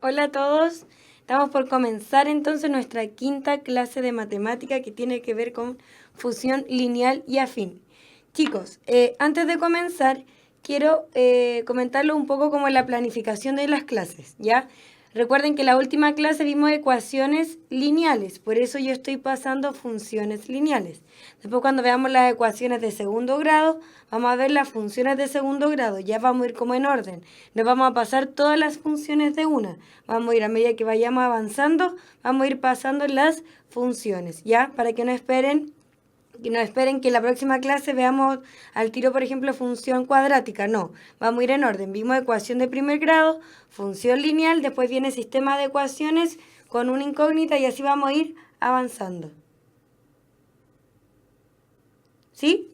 Hola a todos, estamos por comenzar entonces nuestra quinta clase de matemática que tiene que ver con fusión lineal y afín. Chicos, antes de comenzar quiero comentarles un poco como la planificación de las clases, ¿ya? Recuerden que en la última clase vimos ecuaciones lineales, por eso yo estoy pasando funciones lineales. Después cuando veamos las ecuaciones de segundo grado, vamos a ver las funciones de segundo grado, ya vamos a ir como en orden. No vamos a pasar todas las funciones de una, vamos a ir a medida que vayamos avanzando, vamos a ir pasando las funciones, ¿ya? Para que no esperen que la próxima clase veamos al tiro, por ejemplo, función cuadrática. No, vamos a ir en orden. Vimos ecuación de primer grado, función lineal, después viene sistema de ecuaciones con una incógnita y así vamos a ir avanzando. ¿Sí?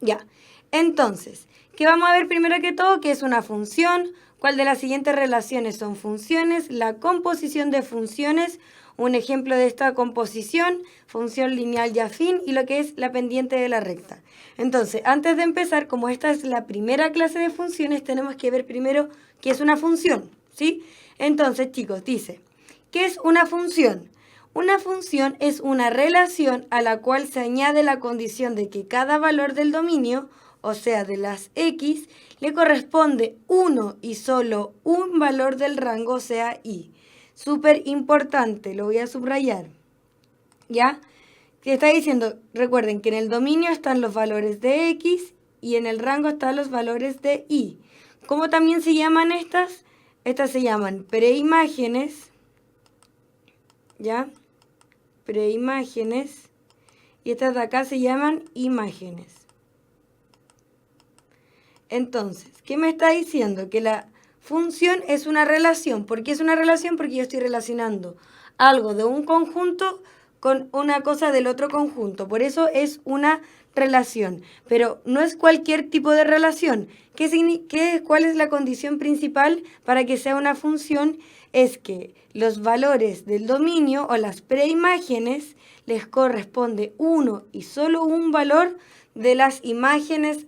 Ya. Entonces, ¿qué vamos a ver primero que todo? ¿Qué es una función? ¿Cuál de las siguientes relaciones son funciones? La composición de funciones. Un ejemplo de esta composición, función lineal y afín, y lo que es la pendiente de la recta. Entonces, antes de empezar, como esta es la primera clase de funciones, tenemos que ver primero qué es una función, ¿sí? Entonces, chicos, dice, ¿qué es una función? Una función es una relación a la cual se añade la condición de que cada valor del dominio, o sea, de las x, le corresponde uno y solo un valor del rango, o sea, y. Súper importante, lo voy a subrayar. ¿Ya? Que está diciendo, recuerden que en el dominio están los valores de x y en el rango están los valores de y. ¿Cómo también se llaman estas? Estas se llaman preimágenes, ¿ya? Preimágenes. Y estas de acá se llaman imágenes. Entonces, ¿qué me está diciendo? Que la función es una relación. ¿Por qué es una relación? Porque yo estoy relacionando algo de un conjunto con una cosa del otro conjunto. Por eso es una relación. Pero no es cualquier tipo de relación. ¿Cuál es la condición principal para que sea una función? Es que los valores del dominio o las preimágenes les corresponde uno y solo un valor de las imágenes,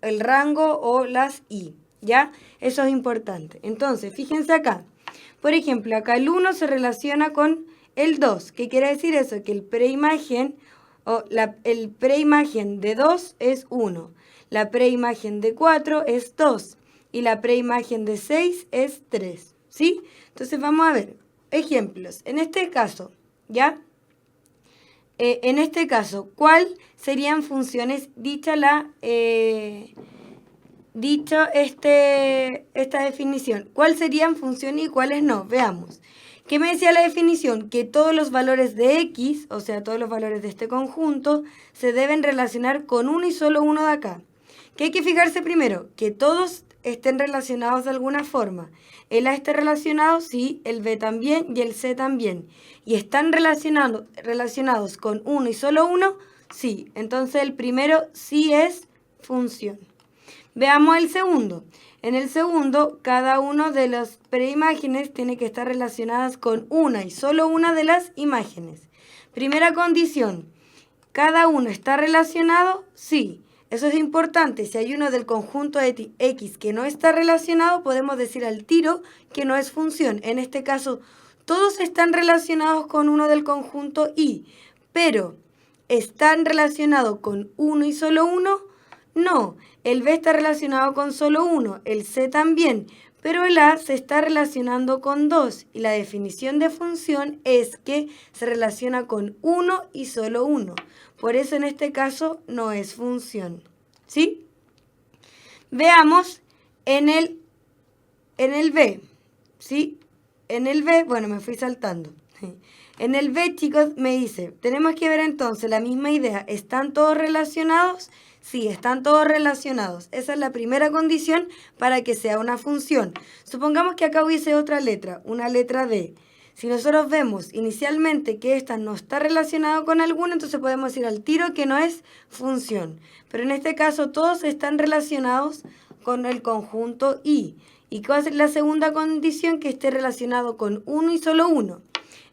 el rango o las i, ¿ya? Eso es importante. Entonces, fíjense acá. Por ejemplo, acá el 1 se relaciona con el 2. ¿Qué quiere decir eso? Que el preimagen el preimagen de 2 es 1. La preimagen de 4 es 2. Y la preimagen de 6 es 3. ¿Sí? Entonces vamos a ver ejemplos. En este caso, ¿ya? En este caso, ¿cuál serían funciones esta definición? ¿Cuál serían funciones y cuáles no? Veamos. ¿Qué me decía la definición? Que todos los valores de x, o sea, todos los valores de este conjunto, se deben relacionar con uno y solo uno de acá. ¿Qué hay que fijarse primero? Que todos estén relacionados de alguna forma. El A está relacionado, sí, el B también y el C también. ¿Y están relacionados con uno y solo uno? Sí. Entonces el primero sí es función. Veamos el segundo. En el segundo, cada uno de las preimágenes tiene que estar relacionadas con una y solo una de las imágenes. Primera condición, ¿cada uno está relacionado? Sí. Eso es importante. Si hay uno del conjunto X que no está relacionado, podemos decir al tiro que no es función. En este caso, todos están relacionados con uno del conjunto Y, pero ¿están relacionados con uno y solo uno? No, el B está relacionado con solo uno, el C también, pero el A se está relacionando con 2 y la definición de función es que se relaciona con uno y solo uno. Por eso en este caso no es función. ¿Sí? Veamos en el B. ¿Sí? En el B, bueno, me fui saltando. En el B, chicos, me dice, tenemos que ver entonces la misma idea. ¿Están todos relacionados? Sí, están todos relacionados. Esa es la primera condición para que sea una función. Supongamos que acá hubiese otra letra, una letra D. Si nosotros vemos inicialmente que esta no está relacionada con alguna, entonces podemos ir al tiro que no es función. Pero en este caso todos están relacionados con el conjunto Y. ¿Y cuál es la segunda condición? Que esté relacionado con uno y solo uno.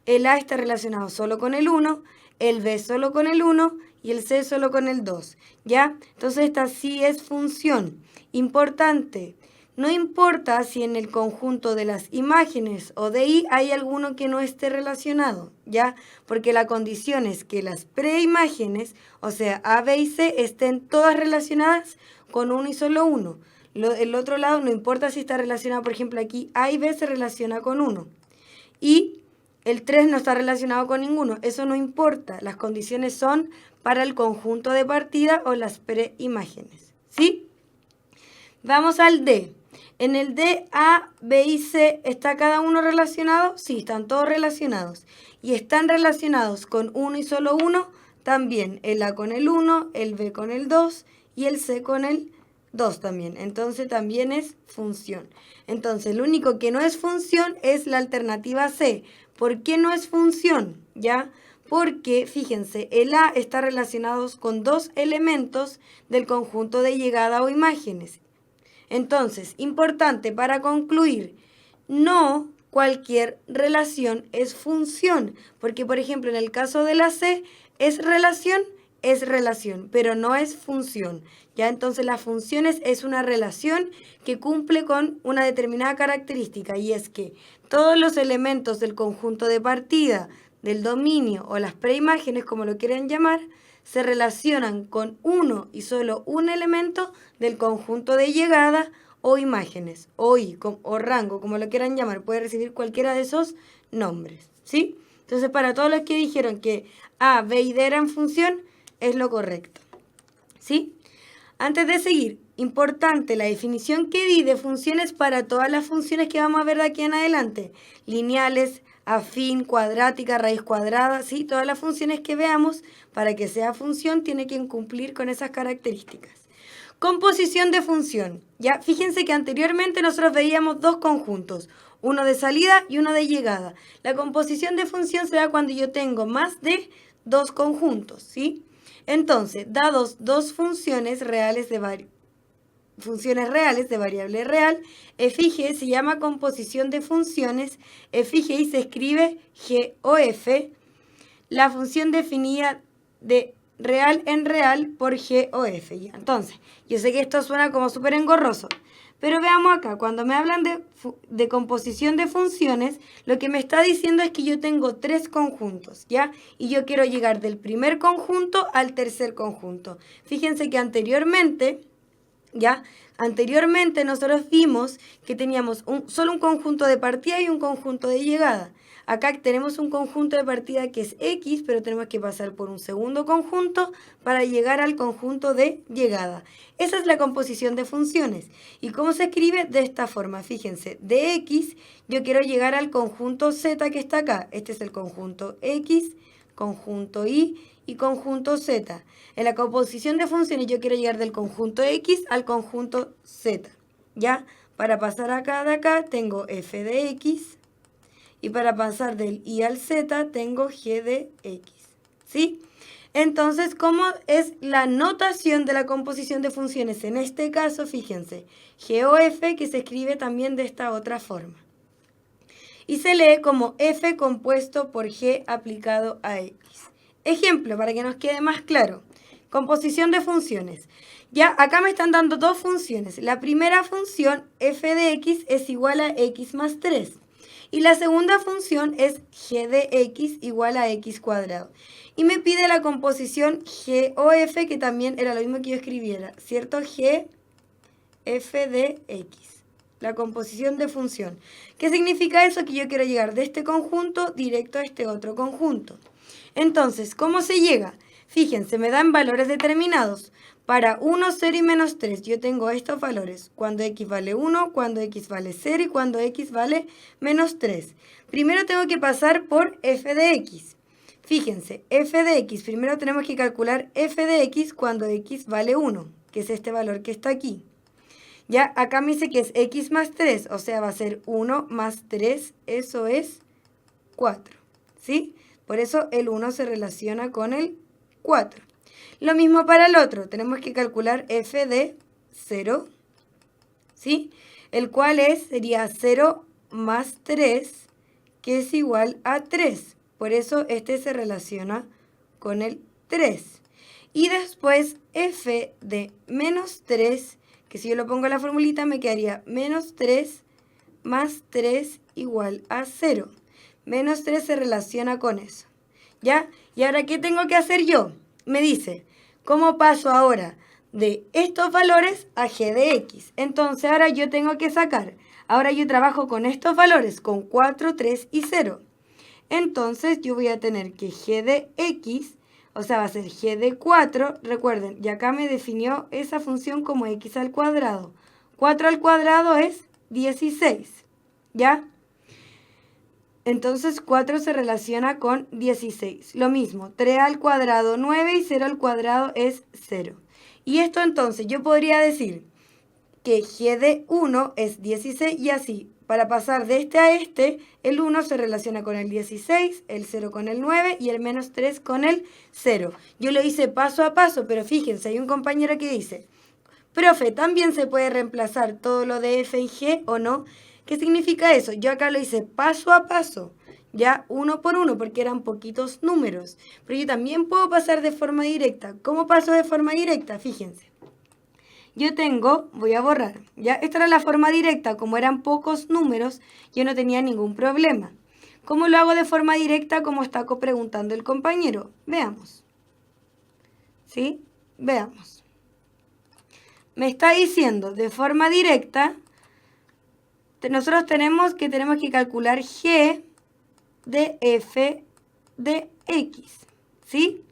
El A está relacionado solo con el 1, el B solo con el 1 y el C solo con el 2. ¿Ya? Entonces esta sí es función. Importante. No importa si en el conjunto de las imágenes o de I hay alguno que no esté relacionado, ¿ya? Porque la condición es que las preimágenes, o sea, A, B y C, estén todas relacionadas con uno y solo uno. El otro lado no importa si está relacionado, por ejemplo, aquí A y B se relaciona con 1. Y el 3 no está relacionado con ninguno. Eso no importa. Las condiciones son para el conjunto de partida o las preimágenes, ¿sí? Vamos al D. En el D, A, B y C, ¿está cada uno relacionado? Sí, están todos relacionados. Y están relacionados con uno y solo uno, también el A con el 1, el B con el 2 y el C con el 2 también. Entonces también es función. Entonces lo único que no es función es la alternativa C. ¿Por qué no es función? ¿Ya? Porque, fíjense, el A está relacionado con dos elementos del conjunto de llegada o imágenes. Entonces, importante para concluir, no cualquier relación es función, porque por ejemplo en el caso de la C es relación, pero no es función. Ya entonces las funciones es una relación que cumple con una determinada característica y es que todos los elementos del conjunto de partida, del dominio o las preimágenes, como lo quieran llamar, se relacionan con uno y solo un elemento del conjunto de llegada o imágenes, o I, o rango, como lo quieran llamar, puede recibir cualquiera de esos nombres, ¿sí? Entonces, para todos los que dijeron que A, B y D eran función, es lo correcto, ¿sí? Antes de seguir, importante la definición que di de funciones para todas las funciones que vamos a ver de aquí en adelante, lineales, afín, cuadrática, raíz cuadrada, ¿sí? Todas las funciones que veamos, para que sea función, tiene que cumplir con esas características. Composición de función. Ya, fíjense que anteriormente nosotros veíamos dos conjuntos, uno de salida y uno de llegada. La composición de función se da cuando yo tengo más de dos conjuntos, ¿sí? Entonces, dados dos funciones reales de variable real, f y g se llama composición de funciones, f y g se escribe g o f, la función definida de real en real por g o f. ¿Ya? Entonces, yo sé que esto suena como súper engorroso, pero veamos acá, cuando me hablan de composición de funciones, lo que me está diciendo es que yo tengo tres conjuntos, ¿ya? Y yo quiero llegar del primer conjunto al tercer conjunto. Fíjense que anteriormente, ¿ya? Anteriormente nosotros vimos que teníamos solo un conjunto de partida y un conjunto de llegada. Acá tenemos un conjunto de partida que es X, pero tenemos que pasar por un segundo conjunto para llegar al conjunto de llegada. Esa es la composición de funciones. ¿Y cómo se escribe? De esta forma. Fíjense, de X yo quiero llegar al conjunto Z que está acá. Este es el conjunto X, conjunto Y y conjunto Z. En la composición de funciones yo quiero llegar del conjunto X al conjunto Z. ¿Ya? Para pasar acá de acá tengo f de X. Y para pasar del Y al Z tengo G de X, ¿sí? Entonces, ¿cómo es la notación de la composición de funciones? En este caso, fíjense, G o F que se escribe también de esta otra forma. Y se lee como F compuesto por G aplicado a X. Ejemplo, para que nos quede más claro. Composición de funciones. Ya, acá me están dando dos funciones. La primera función, f de x, es igual a x más 3. Y la segunda función es g de x igual a x cuadrado. Y me pide la composición g o f, que también era lo mismo que yo escribiera, ¿cierto? G, f de x. La composición de función. ¿Qué significa eso? Que yo quiero llegar de este conjunto directo a este otro conjunto. Entonces, ¿cómo se llega? Fíjense, me dan valores determinados. Para 1, 0 y menos 3, yo tengo estos valores. Cuando x vale 1, cuando x vale 0 y cuando x vale menos 3. Primero tengo que pasar por f de x. Fíjense, f de x, primero tenemos que calcular f de x cuando x vale 1, que es este valor que está aquí. Ya, acá me dice que es x más 3, o sea, va a ser 1 más 3, eso es 4, ¿sí? Por eso el 1 se relaciona con el 4. Lo mismo para el otro, tenemos que calcular f de 0, ¿sí? El cual sería 0 más 3, que es igual a 3. Por eso este se relaciona con el 3. Y después f de menos 3, que si yo lo pongo en la formulita me quedaría menos 3 más 3 igual a 0. Menos 3 se relaciona con eso. ¿Ya? ¿Y ahora qué tengo que hacer yo? Me dice, ¿cómo paso ahora de estos valores a g de x? Entonces ahora yo tengo que sacar. Ahora yo trabajo con estos valores, con 4, 3 y 0. Entonces yo voy a tener que g de x, o sea, va a ser g de 4. Recuerden, y acá me definió esa función como x al cuadrado. 4 al cuadrado es 16. ¿Ya? Entonces 4 se relaciona con 16. Lo mismo, 3 al cuadrado 9 y 0 al cuadrado es 0. Y esto entonces yo podría decir que g de 1 es 16 y así. Para pasar de este a este, el 1 se relaciona con el 16, el 0 con el 9 y el menos 3 con el 0. Yo lo hice paso a paso, pero fíjense, hay un compañero que dice, profe, ¿también se puede reemplazar todo lo de f en g o no? ¿Qué significa eso? Yo acá lo hice paso a paso, ya uno por uno, porque eran poquitos números. Pero yo también puedo pasar de forma directa. ¿Cómo paso de forma directa? Fíjense. Yo tengo, voy a borrar, ya esta era la forma directa, como eran pocos números, yo no tenía ningún problema. ¿Cómo lo hago de forma directa? Como está preguntando el compañero. Veamos. ¿Sí? Veamos. Me está diciendo de forma directa, nosotros tenemos que calcular g de f de x, ¿sí?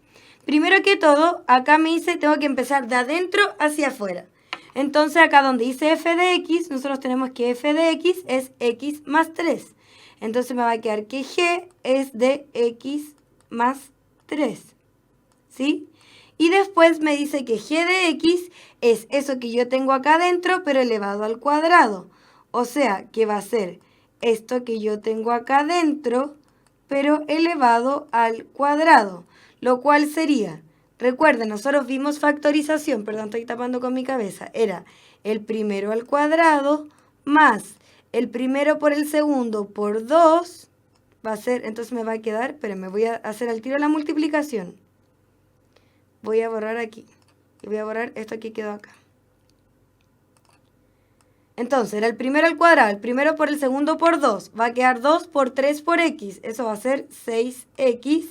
Primero que todo, acá me dice, tengo que empezar de adentro hacia afuera. Entonces, acá donde dice f de x, nosotros tenemos que f de x es x más 3. Entonces, me va a quedar que g es de x más 3, ¿sí? Y después me dice que g de x es eso que yo tengo acá adentro, pero elevado al cuadrado. O sea, que va a ser esto que yo tengo acá adentro, pero elevado al cuadrado. Lo cual sería, recuerden, nosotros vimos factorización, perdón, estoy tapando con mi cabeza, era el primero al cuadrado más el primero por el segundo por 2, va a ser, entonces me va a quedar, espérenme, voy a hacer al tiro la multiplicación. Voy a borrar aquí, y voy a borrar esto que quedó acá. Entonces, era el primero al cuadrado, el primero por el segundo por 2, va a quedar 2 por 3 por x, eso va a ser 6x,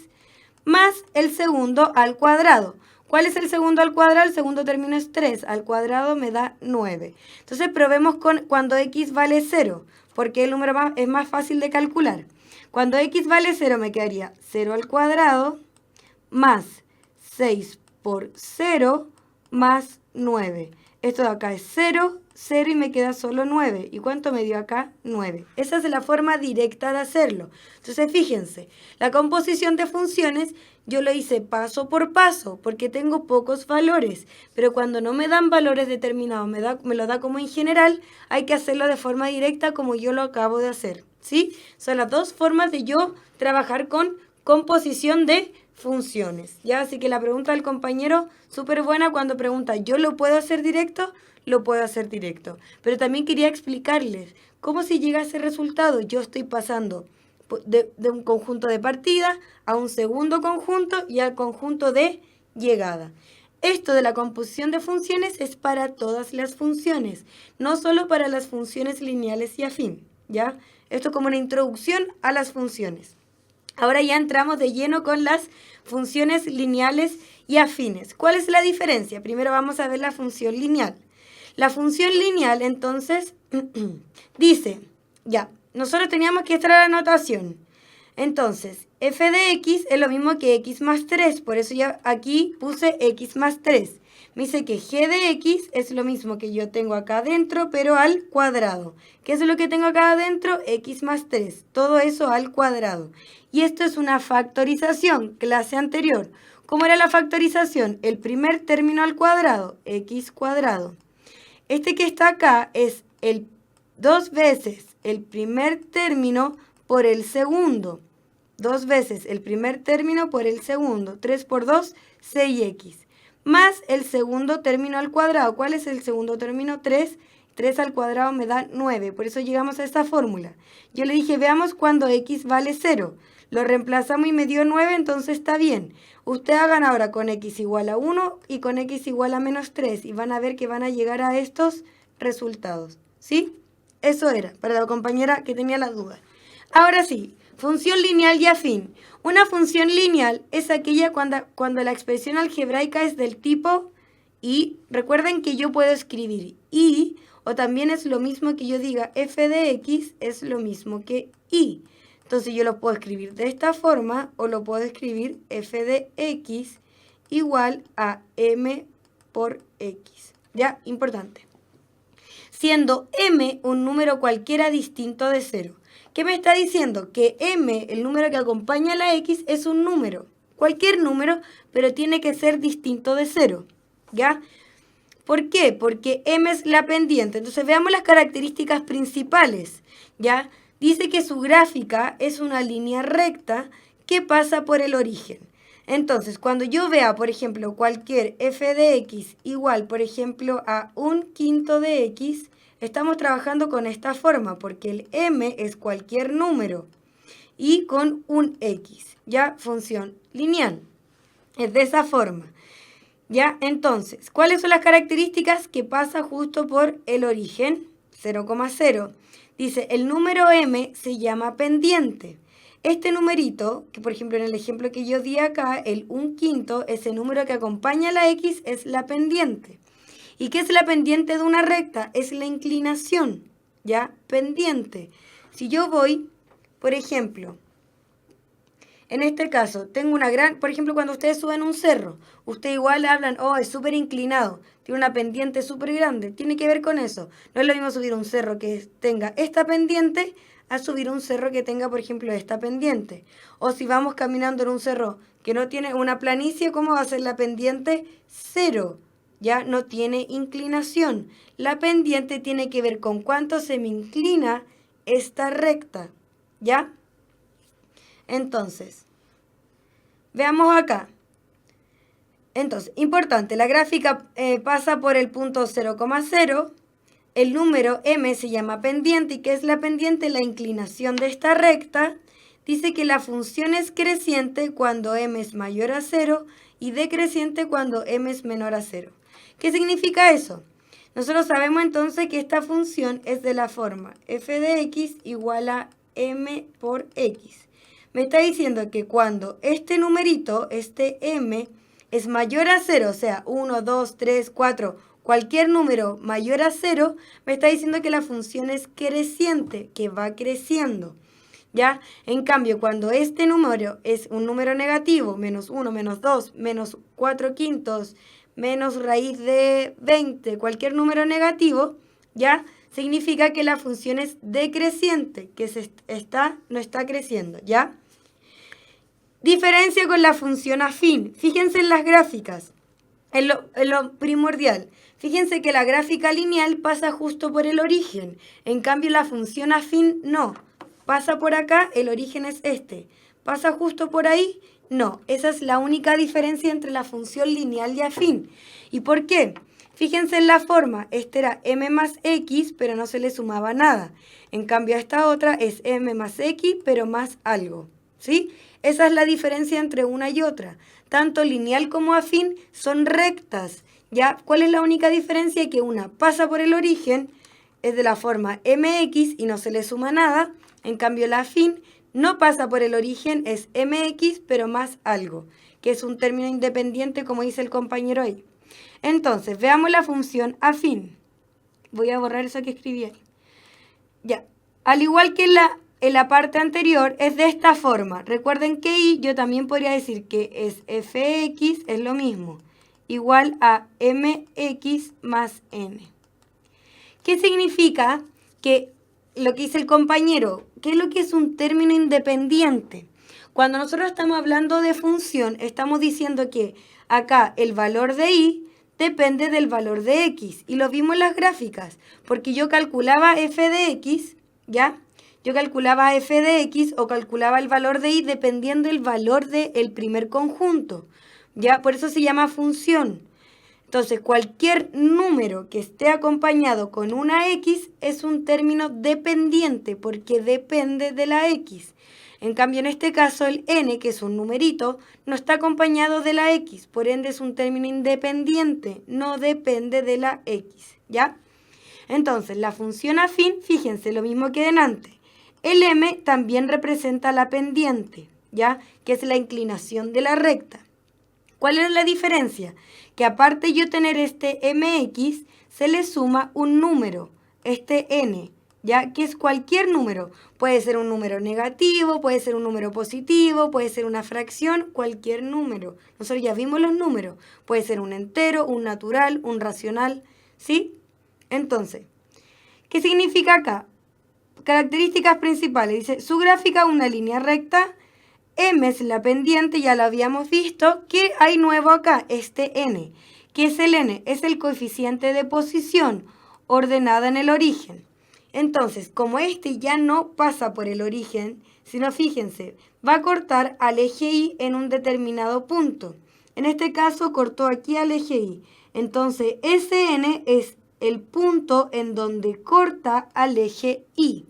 más el segundo al cuadrado. ¿Cuál es el segundo al cuadrado? El segundo término es 3, al cuadrado me da 9. Entonces, probemos con cuando x vale 0, porque el número es más fácil de calcular. Cuando x vale 0 me quedaría 0 al cuadrado más 6 por 0 más 9. Esto de acá es 0, 0 y me queda solo 9. ¿Y cuánto me dio acá? 9. Esa es la forma directa de hacerlo. Entonces, fíjense, la composición de funciones yo lo hice paso por paso porque tengo pocos valores. Pero cuando no me dan valores determinados, me lo da como en general, hay que hacerlo de forma directa como yo lo acabo de hacer, ¿sí? Son las dos formas de yo trabajar con composición de funciones, ¿ya? Así que la pregunta del compañero, súper buena cuando pregunta, ¿yo lo puedo hacer directo? Lo puedo hacer directo. Pero también quería explicarles cómo se llega a ese resultado. Yo estoy pasando de un conjunto de partida a un segundo conjunto y al conjunto de llegada. Esto de la composición de funciones es para todas las funciones, no solo para las funciones lineales y afín, ¿ya? Esto como una introducción a las funciones. Ahora ya entramos de lleno con las funciones lineales y afines. ¿Cuál es la diferencia? Primero vamos a ver la función lineal. La función lineal, entonces, dice, ya, nosotros teníamos que extraer la notación. Entonces, f de x es lo mismo que x más 3, por eso ya aquí puse x más 3. Me dice que g de x es lo mismo que yo tengo acá adentro, pero al cuadrado. ¿Qué es lo que tengo acá adentro? X más 3. Todo eso al cuadrado. Y esto es una factorización, clase anterior. ¿Cómo era la factorización? El primer término al cuadrado, x cuadrado. Este que está acá es dos veces el primer término por el segundo. 2 veces el primer término por el segundo. 3 por 2, 6x. Más el segundo término al cuadrado. ¿Cuál es el segundo término? 3. 3 al cuadrado me da 9. Por eso llegamos a esta fórmula. Yo le dije, veamos cuando x vale 0. Lo reemplazamos y me dio 9, entonces está bien. Ustedes hagan ahora con x igual a 1 y con x igual a menos 3 y van a ver que van a llegar a estos resultados. ¿Sí? Eso era, para la compañera que tenía la duda. Ahora sí, función lineal y afín. Una función lineal es aquella cuando la expresión algebraica es del tipo y. Recuerden que yo puedo escribir y, o también es lo mismo que yo diga f de x es lo mismo que y. Entonces yo lo puedo escribir de esta forma o lo puedo escribir f de x igual a m por x. ¿Ya? Importante. Siendo m un número cualquiera distinto de 0. ¿Qué me está diciendo? Que m, el número que acompaña a la x, es un número. Cualquier número, pero tiene que ser distinto de 0. ¿Ya? ¿Por qué? Porque m es la pendiente. Entonces veamos las características principales. ¿Ya? Dice que su gráfica es una línea recta que pasa por el origen. Entonces, cuando yo vea, por ejemplo, cualquier f de x igual, por ejemplo, a 1/5 de x, estamos trabajando con esta forma, porque el m es cualquier número y con un x, ¿ya? Función lineal. Es de esa forma. ¿Ya? Entonces, ¿cuáles son las características que pasa justo por el origen? 0,0. Dice, el número m se llama pendiente. Este numerito, que por ejemplo en el ejemplo que yo di acá, el 1/5, ese número que acompaña a la x es la pendiente. ¿Y qué es la pendiente de una recta? Es la inclinación, ¿ya? Pendiente. Si yo voy, por ejemplo, en este caso, tengo una gran, por ejemplo, cuando ustedes suben un cerro, ustedes igual hablan, oh, es súper inclinado, tiene una pendiente súper grande, tiene que ver con eso. No es lo mismo subir un cerro que tenga esta pendiente a subir un cerro que tenga, por ejemplo, esta pendiente. O si vamos caminando en un cerro que no tiene una planicie, ¿cómo va a ser la pendiente? 0, ya no tiene inclinación. La pendiente tiene que ver con cuánto se me inclina esta recta, ¿ya? Entonces, veamos acá. Entonces, importante, la gráfica pasa por el punto 0,0. El número m se llama pendiente. ¿Y qué es la pendiente? La inclinación de esta recta. Dice que la función es creciente cuando m es mayor a 0 y decreciente cuando m es menor a 0. ¿Qué significa eso? Nosotros sabemos entonces que esta función es de la forma f de x igual a m por x. Me está diciendo que cuando este numerito, este m, es mayor a 0, o sea, 1, 2, 3, 4, cualquier número mayor a 0, me está diciendo que la función es creciente, que va creciendo. ¿Ya? En cambio, cuando este número es un número negativo, menos 1, menos 2, menos 4/5, menos raíz de 20, cualquier número negativo, ¿ya? Significa que la función es decreciente, que no está creciendo, ¿ya? Diferencia con la función afín. Fíjense en las gráficas, en lo primordial. Fíjense que la gráfica lineal pasa justo por el origen. En cambio, la función afín no. Pasa por acá, el origen es este. ¿Pasa justo por ahí? No. Esa es la única diferencia entre la función lineal y afín. ¿Y por qué? Fíjense en la forma. Este era m más x, pero no se le sumaba nada. En cambio, a esta otra es m más x, pero más algo. ¿Sí? Esa es la diferencia entre una y otra. Tanto lineal como afín son rectas. ¿Ya? ¿Cuál es la única diferencia? Que una pasa por el origen, es de la forma mx y no se le suma nada. En cambio, la afín no pasa por el origen, es mx, pero más algo, que es un término independiente, como dice el compañero ahí. Entonces, veamos la función afín. Voy a borrar eso que escribí ahí. Ya. Al igual que en la parte anterior, es de esta forma. Recuerden que y yo también podría decir que es fx, es lo mismo, igual a mx más n. ¿Qué significa? Que lo que dice el compañero, ¿qué es lo que es un término independiente? Cuando nosotros estamos hablando de función, estamos diciendo que acá el valor de y depende del valor de x. Y lo vimos en las gráficas, porque yo calculaba f de x, ¿ya? Yo calculaba f de x o calculaba el valor de y dependiendo del valor del primer conjunto, ¿ya? Por eso se llama función. Entonces, cualquier número que esté acompañado con una x es un término dependiente porque depende de la x. En cambio, en este caso, el n, que es un numerito, no está acompañado de la x, por ende es un término independiente, no depende de la x, ¿ya? Entonces, la función afín, fíjense, lo mismo que delante. El m también representa la pendiente, ¿ya? Que es la inclinación de la recta. ¿Cuál es la diferencia? Que aparte yo tener este mx, se le suma un número, este n, ¿ya? Que es cualquier número. Puede ser un número negativo, puede ser un número positivo, puede ser una fracción, cualquier número. Nosotros ya vimos los números. Puede ser un entero, un natural, un racional, ¿sí? Entonces, ¿qué significa acá? Características principales. Dice, su gráfica una línea recta. M es la pendiente, ya lo habíamos visto. ¿Qué hay nuevo acá? Este n. ¿Qué es el n? Es el coeficiente de posición ordenada en el origen. Entonces, como este ya no pasa por el origen, sino fíjense, va a cortar al eje Y en un determinado punto. En este caso, cortó aquí al eje Y. Entonces, ese n es el punto en donde corta al eje Y.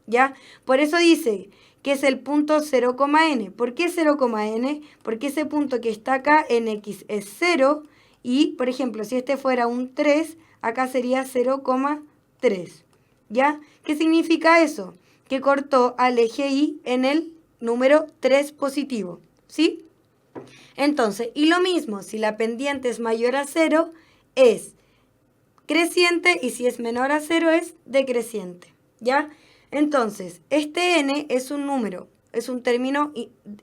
¿Ya? Por eso dice que es el punto 0,n. ¿Por qué 0,n? Porque ese punto que está acá en x es 0 y, por ejemplo, si este fuera un 3, acá sería 0,3. ¿Ya? ¿Qué significa eso? Que cortó al eje Y en el número 3 positivo. ¿Sí? Entonces, y lo mismo, si la pendiente es mayor a 0, es creciente y si es menor a 0 es decreciente. ¿Ya? Entonces, este n es un número, es un término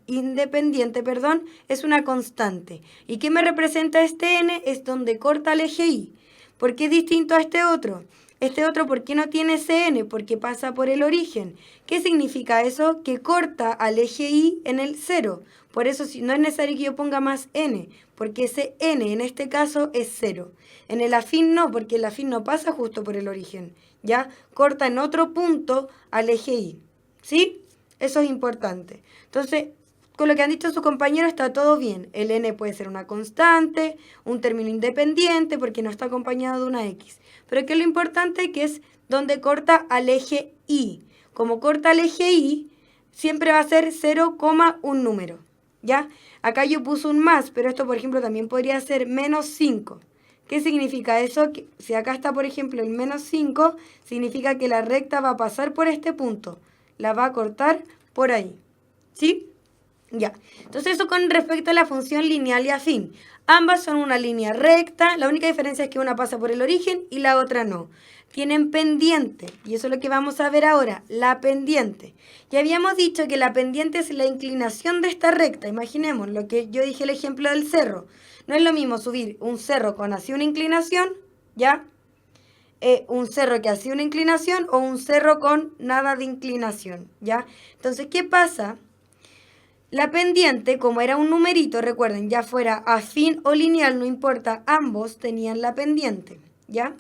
independiente, perdón, es una constante. ¿Y qué me representa este n? Es donde corta el eje Y. ¿Por qué es distinto a este otro? Este otro, ¿por qué no tiene ese n? Porque pasa por el origen. ¿Qué significa eso? Que corta al eje Y en el 0. Por eso no es necesario que yo ponga más n, porque ese n en este caso es 0. En el afín no, porque el afín no pasa justo por el origen. ¿Ya? Corta en otro punto al eje Y. ¿Sí? Eso es importante. Entonces, con lo que han dicho sus compañeros está todo bien. El n puede ser una constante, un término independiente, porque no está acompañado de una x. Pero que lo importante que es donde corta al eje Y. Como corta al eje Y, siempre va a ser 0, un número. ¿Ya? Acá yo puse un más, pero esto, por ejemplo, también podría ser menos 5. ¿Qué significa eso? Que si acá está, por ejemplo, el menos 5, significa que la recta va a pasar por este punto. La va a cortar por ahí. ¿Sí? Ya. Entonces eso con respecto a la función lineal y afín. Ambas son una línea recta. La única diferencia es que una pasa por el origen y la otra no. Tienen pendiente. Y eso es lo que vamos a ver ahora. La pendiente. Ya habíamos dicho que la pendiente es la inclinación de esta recta. Imaginemos lo que yo dije el ejemplo del cerro. No es lo mismo subir un cerro con así una inclinación, ¿ya? Un cerro que hacía una inclinación o un cerro con nada de inclinación, ¿ya? Entonces, ¿qué pasa? La pendiente, como era un numerito, recuerden, ya fuera afín o lineal, no importa, ambos tenían la pendiente, ¿ya?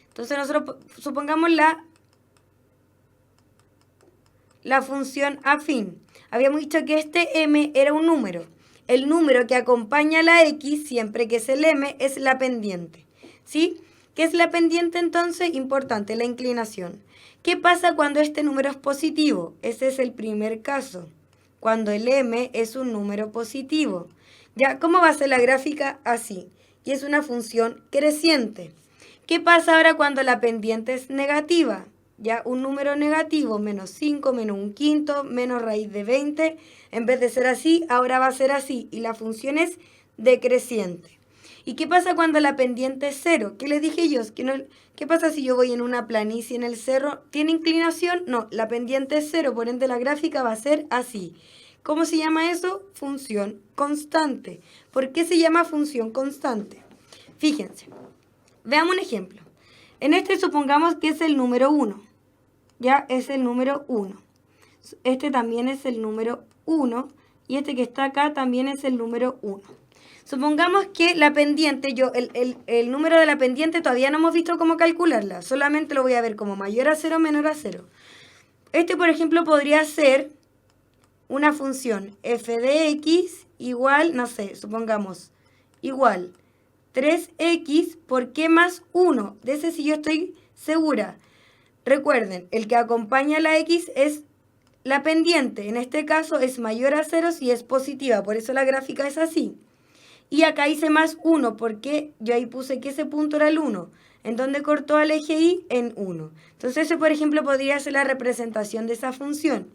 Entonces nosotros supongamos la función afín. Habíamos dicho que este m era un número. El número que acompaña a la x, siempre que es el m, es la pendiente, ¿sí? ¿Qué es la pendiente entonces? Importante, la inclinación. ¿Qué pasa cuando este número es positivo? Ese es el primer caso. Cuando el m es un número positivo. ¿Ya? ¿Cómo va a ser la gráfica? Así. Y es una función creciente. ¿Qué pasa ahora cuando la pendiente es negativa? Ya, un número negativo, menos 5, menos un quinto, menos raíz de 20. En vez de ser así, ahora va a ser así. Y la función es decreciente. ¿Y qué pasa cuando la pendiente es 0? ¿Qué les dije yo? ¿Qué pasa si yo voy en una planicie en el cerro? ¿Tiene inclinación? No, la pendiente es 0, por ende la gráfica va a ser así. ¿Cómo se llama eso? Función constante. ¿Por qué se llama función constante? Fíjense, veamos un ejemplo. En este supongamos que es el número 1. Ya es el número 1. Este también es el número 1. Y este que está acá también es el número 1. Supongamos que la pendiente, el número de la pendiente todavía no hemos visto cómo calcularla. Solamente lo voy a ver como mayor a 0, menor a 0. Este, por ejemplo, podría ser una función f de x igual, no sé, supongamos, igual 3x por qué más 1. De ese sí yo estoy segura. Recuerden, el que acompaña a la x es la pendiente en este caso es mayor a 0 si es positiva, por eso la gráfica es así. Y acá hice más 1 porque yo ahí puse que ese punto era el 1. ¿En dónde cortó al eje Y? En 1. Entonces eso, por ejemplo, podría ser la representación de esa función.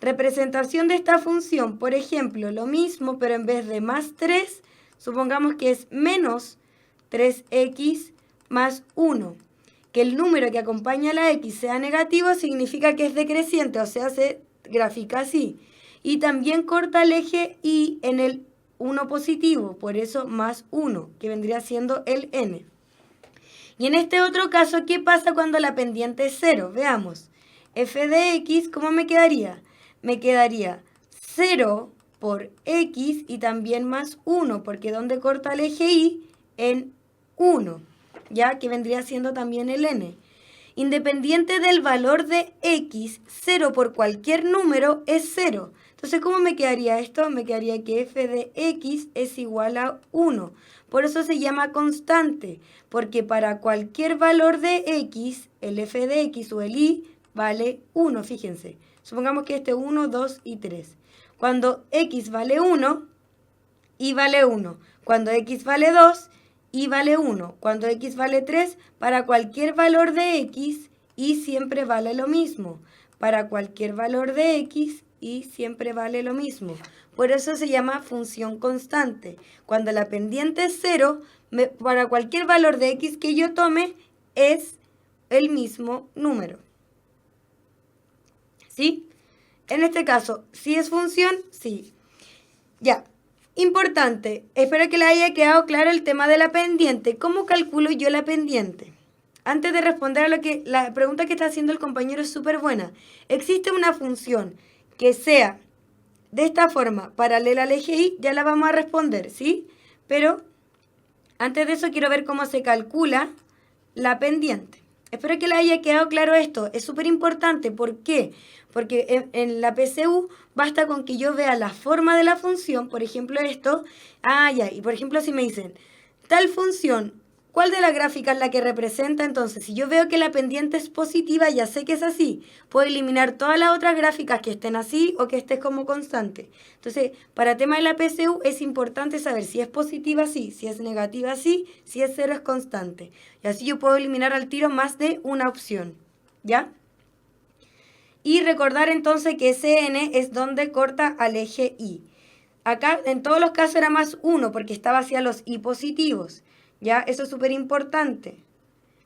Representación de esta función, por ejemplo, lo mismo, pero en vez de más 3, supongamos que es menos 3x más 1. Que el número que acompaña a la x sea negativo significa que es decreciente, o sea, se grafica así. Y también corta el eje Y en el 1 positivo, por eso más 1, que vendría siendo el n. Y en este otro caso, ¿qué pasa cuando la pendiente es 0? Veamos. F de x, ¿cómo me quedaría? Me quedaría 0 por x y también más 1, porque ¿dónde corta el eje Y? En 1, ya que vendría siendo también el n. Independiente del valor de x, 0 por cualquier número es 0. Entonces, ¿cómo me quedaría esto? Me quedaría que f de x es igual a 1. Por eso se llama constante, porque para cualquier valor de x, el f de x o el y vale 1, fíjense. Supongamos que este 1, 2 y 3. Cuando x vale 1, y vale 1. Cuando x vale 2, y vale 1. Cuando x vale 3, para cualquier valor de x, y siempre vale lo mismo. Para cualquier valor de x, y siempre vale lo mismo. Por eso se llama función constante. Cuando la pendiente es 0, para cualquier valor de x que yo tome, es el mismo número. ¿Sí? En este caso, ¿sí es función? Sí. Ya. Importante, espero que le haya quedado claro el tema de la pendiente. ¿Cómo calculo yo la pendiente? Antes de responder a la pregunta que está haciendo el compañero es súper buena. Existe una función que sea de esta forma, paralela al eje Y, ya la vamos a responder, ¿sí? Pero antes de eso quiero ver cómo se calcula la pendiente. Espero que le haya quedado claro esto. Es súper importante. ¿Por qué? Porque en la PSU basta con que yo vea la forma de la función, por ejemplo esto. Y por ejemplo si me dicen, tal función, ¿cuál de las gráficas es la que representa? Entonces, si yo veo que la pendiente es positiva, ya sé que es así. Puedo eliminar todas las otras gráficas que estén así o que estén como constante. Entonces, para tema de la PSU es importante saber si es positiva, sí, si es negativa, sí, si es 0 es constante. Y así yo puedo eliminar al tiro más de una opción. ¿Ya? Y recordar entonces que ese n es donde corta al eje Y. Acá en todos los casos era más 1 porque estaba hacia los Y positivos. ¿Ya? Eso es súper importante.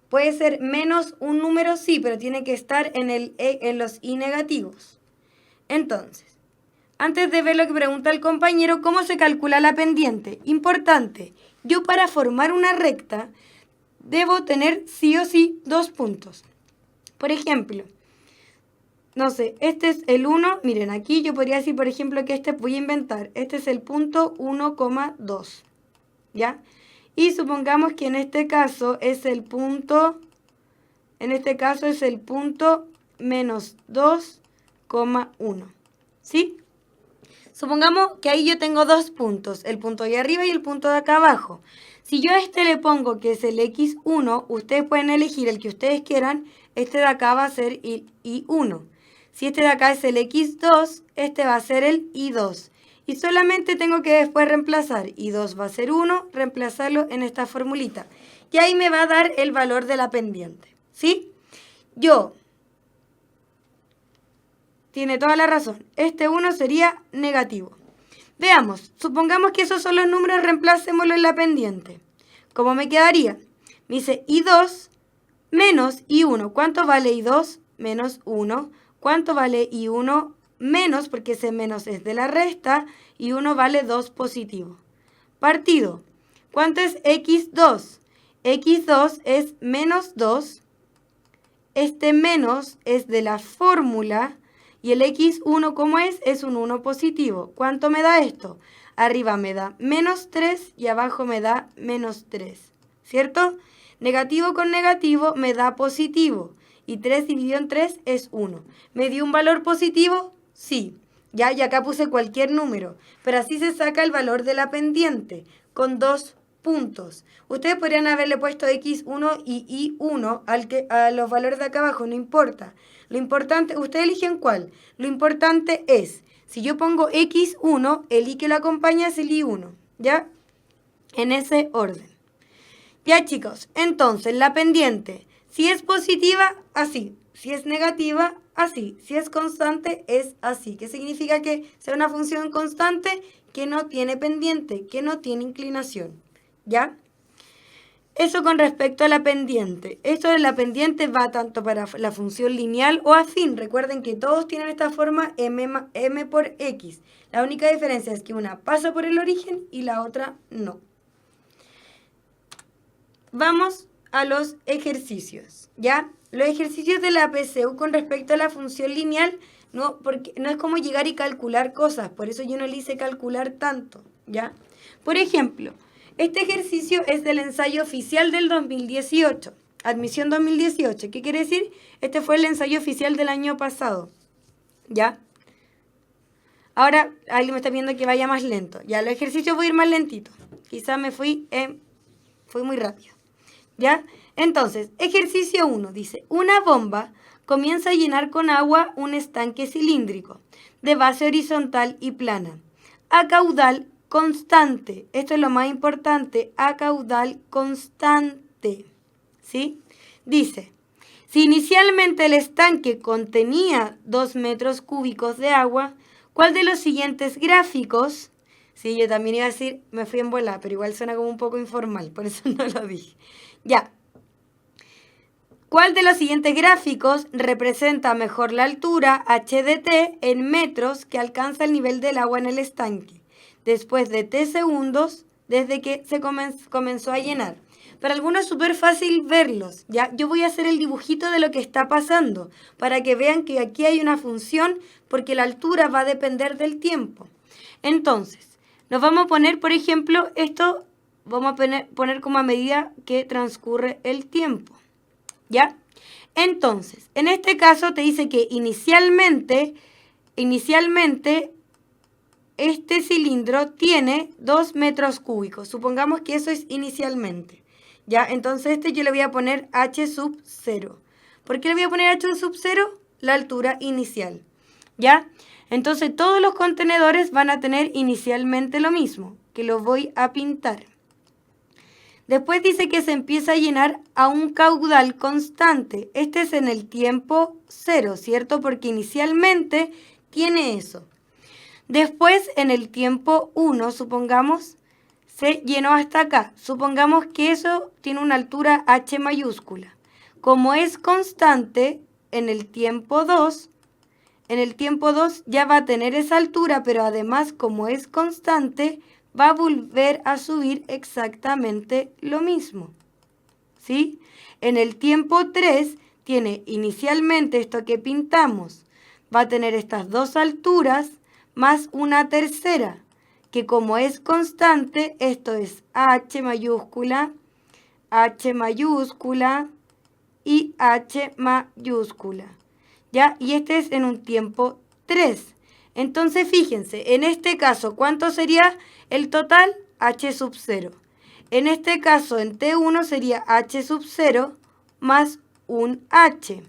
Puede ser menos un número, sí, pero tiene que estar en los Y negativos. Entonces, antes de ver lo que pregunta el compañero, ¿cómo se calcula la pendiente? Importante, yo para formar una recta debo tener sí o sí 2 puntos. Por ejemplo, no sé, este es el 1, miren, aquí yo podría decir, por ejemplo, que voy a inventar, este es el punto 1,2, ¿ya? Y supongamos que en este caso es el punto, menos 2,1, ¿sí? Supongamos que ahí yo tengo 2 puntos, el punto de arriba y el punto de acá abajo. Si yo a este le pongo que es el x1, ustedes pueden elegir el que ustedes quieran, este de acá va a ser el y1. Si este de acá es el x2, este va a ser el y2. Y solamente tengo que después reemplazar. Y2 va a ser 1, reemplazarlo en esta formulita. Y ahí me va a dar el valor de la pendiente. ¿Sí? Tiene toda la razón. Este 1 sería negativo. Veamos, supongamos que esos son los números, reemplacémoslo en la pendiente. ¿Cómo me quedaría? Me dice y2 menos y1. ¿Cuánto vale y2? Menos 1. ¿Cuánto vale y1? Menos, porque ese menos es de la resta, y 1 vale 2 positivo. Partido. ¿Cuánto es x2? x2 es menos 2. Este menos es de la fórmula. Y el x1, ¿cómo es? Es un 1 positivo. ¿Cuánto me da esto? Arriba me da menos 3 y abajo me da menos 3. ¿Cierto? Negativo con negativo me da positivo. Y 3 dividido en 3 es 1. ¿Me dio un valor positivo? Sí. Ya, y acá puse cualquier número. Pero así se saca el valor de la pendiente, con 2 puntos. Ustedes podrían haberle puesto x1 y y1 a los valores de acá abajo, no importa. Lo importante, ustedes eligen cuál. Lo importante es, si yo pongo x1, el y que lo acompaña es el y1, ¿ya? En ese orden. Ya, chicos, entonces la pendiente, si es positiva, así. Si es negativa, así. Si es constante, es así. ¿Qué significa? Que sea una función constante que no tiene pendiente, que no tiene inclinación. ¿Ya? Eso con respecto a la pendiente. Esto de la pendiente va tanto para la función lineal o afín. Recuerden que todos tienen esta forma m por x. La única diferencia es que una pasa por el origen y la otra no. Vamos a los ejercicios, ¿ya? Los ejercicios de la PSU con respecto a la función lineal, no, porque no es como llegar y calcular cosas, por eso yo no le hice calcular tanto, ¿ya? Por ejemplo, este ejercicio es del ensayo oficial del 2018, admisión 2018. ¿Qué quiere decir? Este fue el ensayo oficial del año pasado, ¿ya? Ahora, alguien me está viendo que vaya más lento. Ya, los ejercicios voy a ir más lentito. Quizás me fui muy rápido. ¿Ya? Entonces, ejercicio 1 dice, una bomba comienza a llenar con agua un estanque cilíndrico de base horizontal y plana, a caudal constante. Esto es lo más importante, a caudal constante. ¿Sí? Dice, si inicialmente el estanque contenía 2 metros cúbicos de agua, ¿cuál de los siguientes gráficos? Sí, yo también iba a decir, me fui en bola, pero igual suena como un poco informal, por eso no lo dije. Ya. ¿Cuál de los siguientes gráficos representa mejor la altura h de t en metros que alcanza el nivel del agua en el estanque después de t segundos desde que se comenzó a llenar? Para algunos es súper fácil verlos, ¿ya? Yo voy a hacer el dibujito de lo que está pasando para que vean que aquí hay una función porque la altura va a depender del tiempo. Entonces, nos vamos a poner, por ejemplo, esto vamos a poner como a medida que transcurre el tiempo, ¿ya? Entonces, en este caso te dice que inicialmente este cilindro tiene 2 metros cúbicos. Supongamos que eso es inicialmente, ¿ya? Entonces yo le voy a poner h sub 0. ¿Por qué le voy a poner h sub 0? La altura inicial, ¿ya? Entonces todos los contenedores van a tener inicialmente lo mismo, que lo voy a pintar. Después dice que se empieza a llenar a un caudal constante. Este es en el tiempo 0, ¿cierto? Porque inicialmente tiene eso. Después, en el tiempo 1, supongamos, se llenó hasta acá. Supongamos que eso tiene una altura h mayúscula. Como es constante, en el tiempo 2 ya va a tener esa altura, pero además, como es constante, va a volver a subir exactamente lo mismo, ¿sí? En el tiempo 3 tiene inicialmente esto que pintamos, va a tener estas dos alturas más una tercera, que como es constante, esto es h mayúscula y h mayúscula, ¿ya? Y este es en un tiempo 3. Entonces, fíjense, en este caso, ¿cuánto sería el total? H sub 0. En este caso, en T1 sería H sub 0 más un H.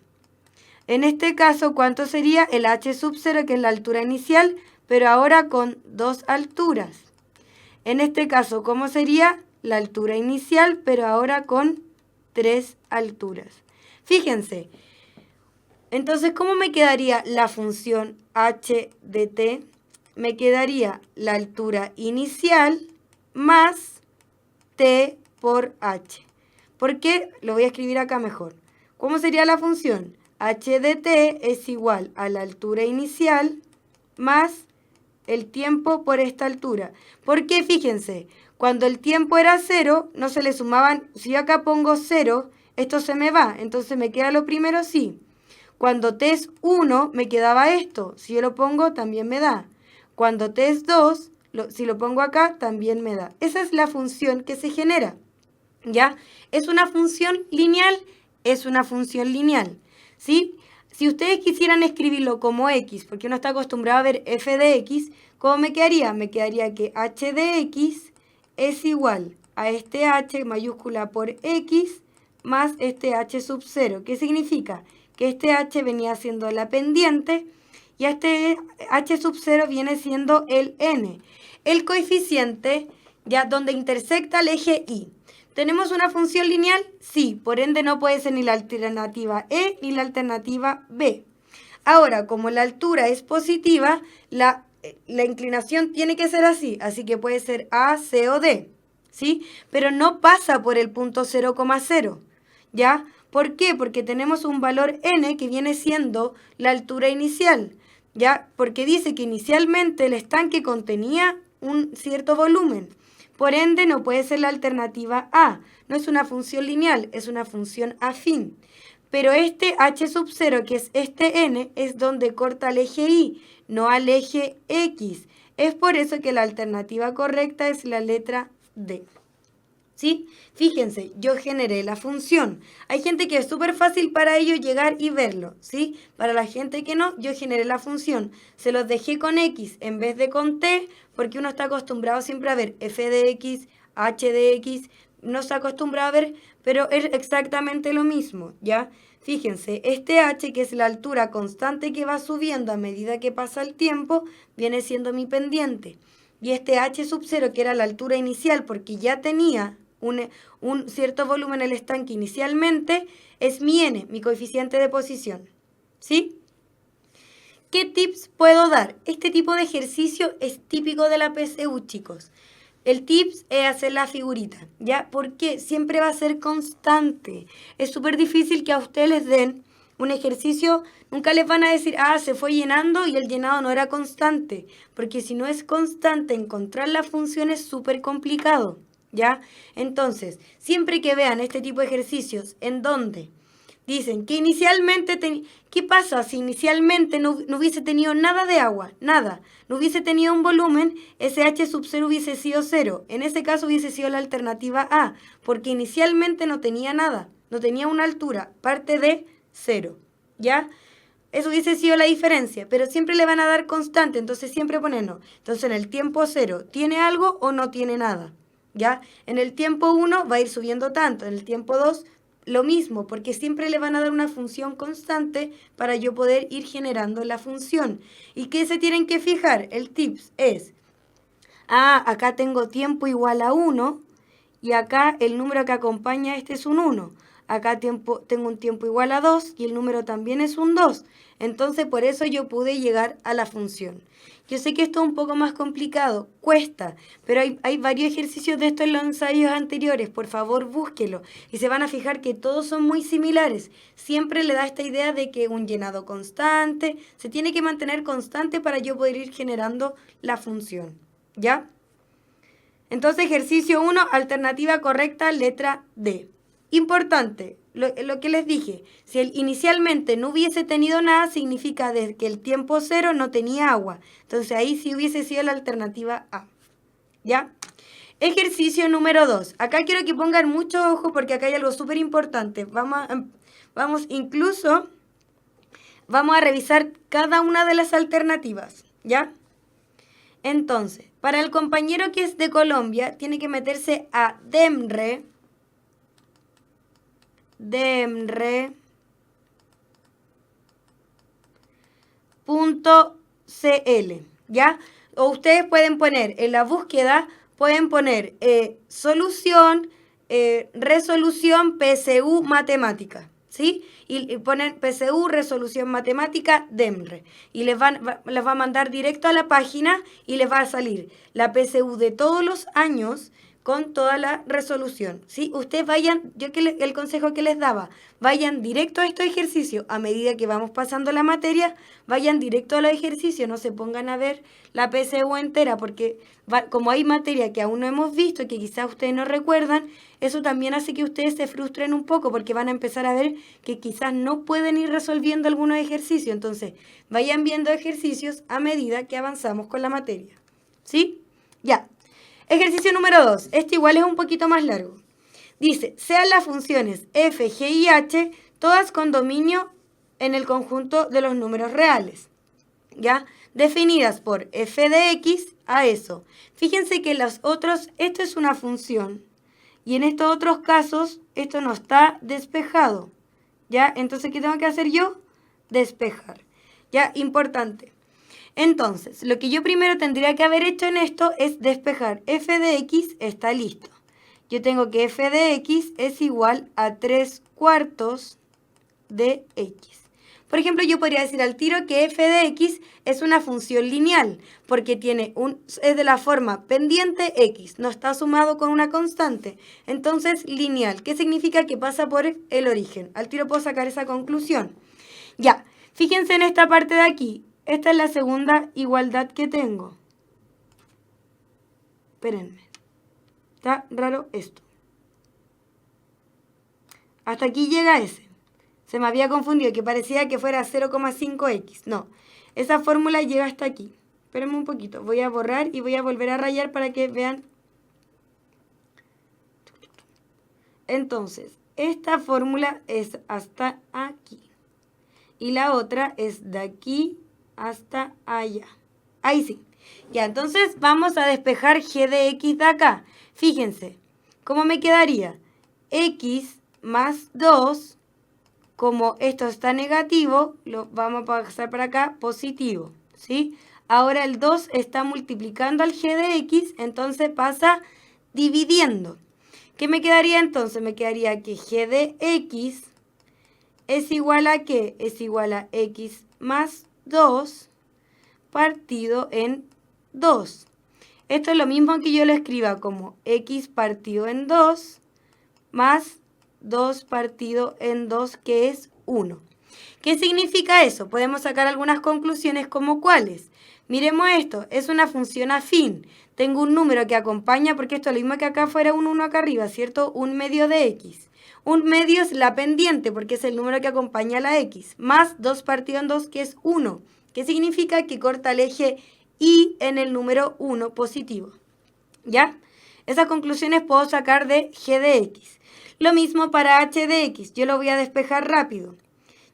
En este caso, ¿cuánto sería? El H sub 0, que es la altura inicial, pero ahora con 2 alturas. En este caso, ¿cómo sería? La altura inicial, pero ahora con 3 alturas. Fíjense. Entonces, ¿cómo me quedaría la función h de t? Me quedaría la altura inicial más t por h. ¿Por qué? Lo voy a escribir acá mejor. ¿Cómo sería la función? H de t es igual a la altura inicial más el tiempo por esta altura. Porque fíjense, cuando el tiempo era 0, no se le sumaban. Si yo acá pongo 0, esto se me va. Entonces me queda lo primero, sí. Cuando t es 1, me quedaba esto. Si yo lo pongo, también me da. Cuando t es 2, si lo pongo acá, también me da. Esa es la función que se genera, ¿ya? ¿Es una función lineal? Es una función lineal, ¿sí? Si ustedes quisieran escribirlo como x, porque uno está acostumbrado a ver f de x, ¿cómo me quedaría? Me quedaría que h de x es igual a este h mayúscula por x más este h sub 0. ¿Qué significa? Que este h venía siendo la pendiente y este h sub 0 viene siendo el n. El coeficiente, ya donde intersecta el eje y. ¿Tenemos una función lineal? Sí, por ende no puede ser ni la alternativa E ni la alternativa B. Ahora, como la altura es positiva, la inclinación tiene que ser así que puede ser A, C o D, ¿sí? Pero no pasa por el punto 0,0, ¿ya? ¿Por qué? Porque tenemos un valor n que viene siendo la altura inicial, ¿ya? Porque dice que inicialmente el estanque contenía un cierto volumen. Por ende, no puede ser la alternativa A. No es una función lineal, es una función afín. Pero este h sub 0, que es este n, es donde corta al eje y, no al eje x. Es por eso que la alternativa correcta es la letra D. ¿Sí? Fíjense, yo generé la función. Hay gente que es súper fácil para ello llegar y verlo, ¿sí? Para la gente que no, yo generé la función. Se los dejé con x en vez de con t, porque uno está acostumbrado siempre a ver f de x, h de x, no se acostumbra a ver, pero es exactamente lo mismo, ¿ya? Fíjense, este h, que es la altura constante que va subiendo a medida que pasa el tiempo, viene siendo mi pendiente. Y este h sub 0, que era la altura inicial, porque ya tenía un cierto volumen el estanque inicialmente, es mi n, mi coeficiente de posición. ¿Sí? ¿Qué tips puedo dar? Este tipo de ejercicio es típico de la PSU, chicos. El tips es hacer la figurita, ¿ya? Porque siempre va a ser constante. Es súper difícil que a ustedes les den un ejercicio, nunca les van a decir, se fue llenando y el llenado no era constante. Porque si no es constante, encontrar la función es súper complicado, ¿ya? Entonces, siempre que vean este tipo de ejercicios en donde dicen que inicialmente, ¿qué pasa si inicialmente no hubiese tenido nada de agua? Nada. No hubiese tenido un volumen, ese h sub 0 hubiese sido 0. En ese caso hubiese sido la alternativa A, porque inicialmente no tenía nada, no tenía una altura, parte de 0, ¿ya? Eso hubiese sido la diferencia, pero siempre le van a dar constante, entonces siempre ponernos. Entonces en el tiempo 0, ¿tiene algo o no tiene nada? ¿Ya? En el tiempo 1 va a ir subiendo tanto, en el tiempo 2 lo mismo, porque siempre le van a dar una función constante para yo poder ir generando la función. ¿Y qué se tienen que fijar? El tips es, acá tengo tiempo igual a 1 y acá el número que acompaña este es un 1. Acá tengo un tiempo igual a 2 y el número también es un 2. Entonces por eso yo pude llegar a la función. Yo sé que esto es un poco más complicado, cuesta, pero hay varios ejercicios de esto en los ensayos anteriores. Por favor, búsquelo y se van a fijar que todos son muy similares. Siempre le da esta idea de que un llenado constante se tiene que mantener constante para yo poder ir generando la función. ¿Ya? Entonces, ejercicio 1, alternativa correcta, letra D. Importante, lo que les dije, si inicialmente no hubiese tenido nada, significa que el tiempo 0 no tenía agua. Entonces, ahí sí hubiese sido la alternativa A. ¿Ya? Ejercicio número 2. Acá quiero que pongan mucho ojo porque acá hay algo súper importante. Vamos a revisar cada una de las alternativas. ¿Ya? Entonces, para el compañero que es de Colombia, tiene que meterse a demre.cl, ¿ya? O ustedes pueden poner en la búsqueda, pueden poner solución, resolución PSU matemática, ¿sí? Y ponen PSU, resolución matemática, DEMRE. Y les va a mandar directo a la página y les va a salir la PSU de todos los años con toda la resolución, ¿sí? Ustedes vayan, el consejo que les daba, vayan directo a estos ejercicios. A medida que vamos pasando la materia, vayan directo a los ejercicios, no se pongan a ver la PSU entera, porque como hay materia que aún no hemos visto y que quizás ustedes no recuerdan, eso también hace que ustedes se frustren un poco, porque van a empezar a ver que quizás no pueden ir resolviendo algunos ejercicios. Entonces, vayan viendo ejercicios a medida que avanzamos con la materia, ¿sí? Ya. Ejercicio número 2. Este igual es un poquito más largo. Dice, sean las funciones f, g y h todas con dominio en el conjunto de los números reales, ¿ya? Definidas por f de x a eso. Fíjense que los otros, esto es una función, Y en estos otros casos, esto no está despejado. ¿Ya? Entonces, ¿qué tengo que hacer yo? Despejar. ¿Ya? Importante. Entonces, lo que yo primero tendría que haber hecho en esto es despejar. F de X está listo. Yo tengo que F de X es igual a 3/4 de X. Por ejemplo, yo podría decir al tiro que F de X es una función lineal, porque es de la forma pendiente X, no está sumado con una constante. Entonces, lineal, ¿qué significa? Que pasa por el origen. Al tiro puedo sacar esa conclusión. Ya, fíjense en esta parte de aquí. Esta es la segunda igualdad que tengo. Espérenme. Está raro esto. Hasta aquí llega ese. Se me había confundido, que parecía que fuera 0,5x. No, esa fórmula llega hasta aquí. Espérenme un poquito. Voy a borrar y voy a volver a rayar para que vean. Entonces, esta fórmula es hasta aquí. Y la otra es de aquí hasta allá. Ahí sí. Ya, entonces vamos a despejar g de x de acá. Fíjense, ¿cómo me quedaría? X más 2, como esto está negativo, lo vamos a pasar para acá, positivo, ¿sí? Ahora el 2 está multiplicando al g de x, entonces pasa dividiendo. ¿Qué me quedaría entonces? Me quedaría que g de x es igual a ¿qué? Es igual a x más 2 partido en 2. Esto es lo mismo que yo lo escriba como x partido en 2 más 2 partido en 2, que es 1. ¿Qué significa eso? Podemos sacar algunas conclusiones como cuáles. Miremos esto, es una función afín. Tengo un número que acompaña, porque esto es lo mismo que acá fuera un 1 acá arriba, ¿cierto? Un medio de x. Un medio es la pendiente, porque es el número que acompaña a la x, más 2 partido en 2, que es 1. ¿Qué significa? Que corta el eje y en el número 1 positivo. ¿Ya? Esas conclusiones puedo sacar de g de x. Lo mismo para h de x. Yo lo voy a despejar rápido.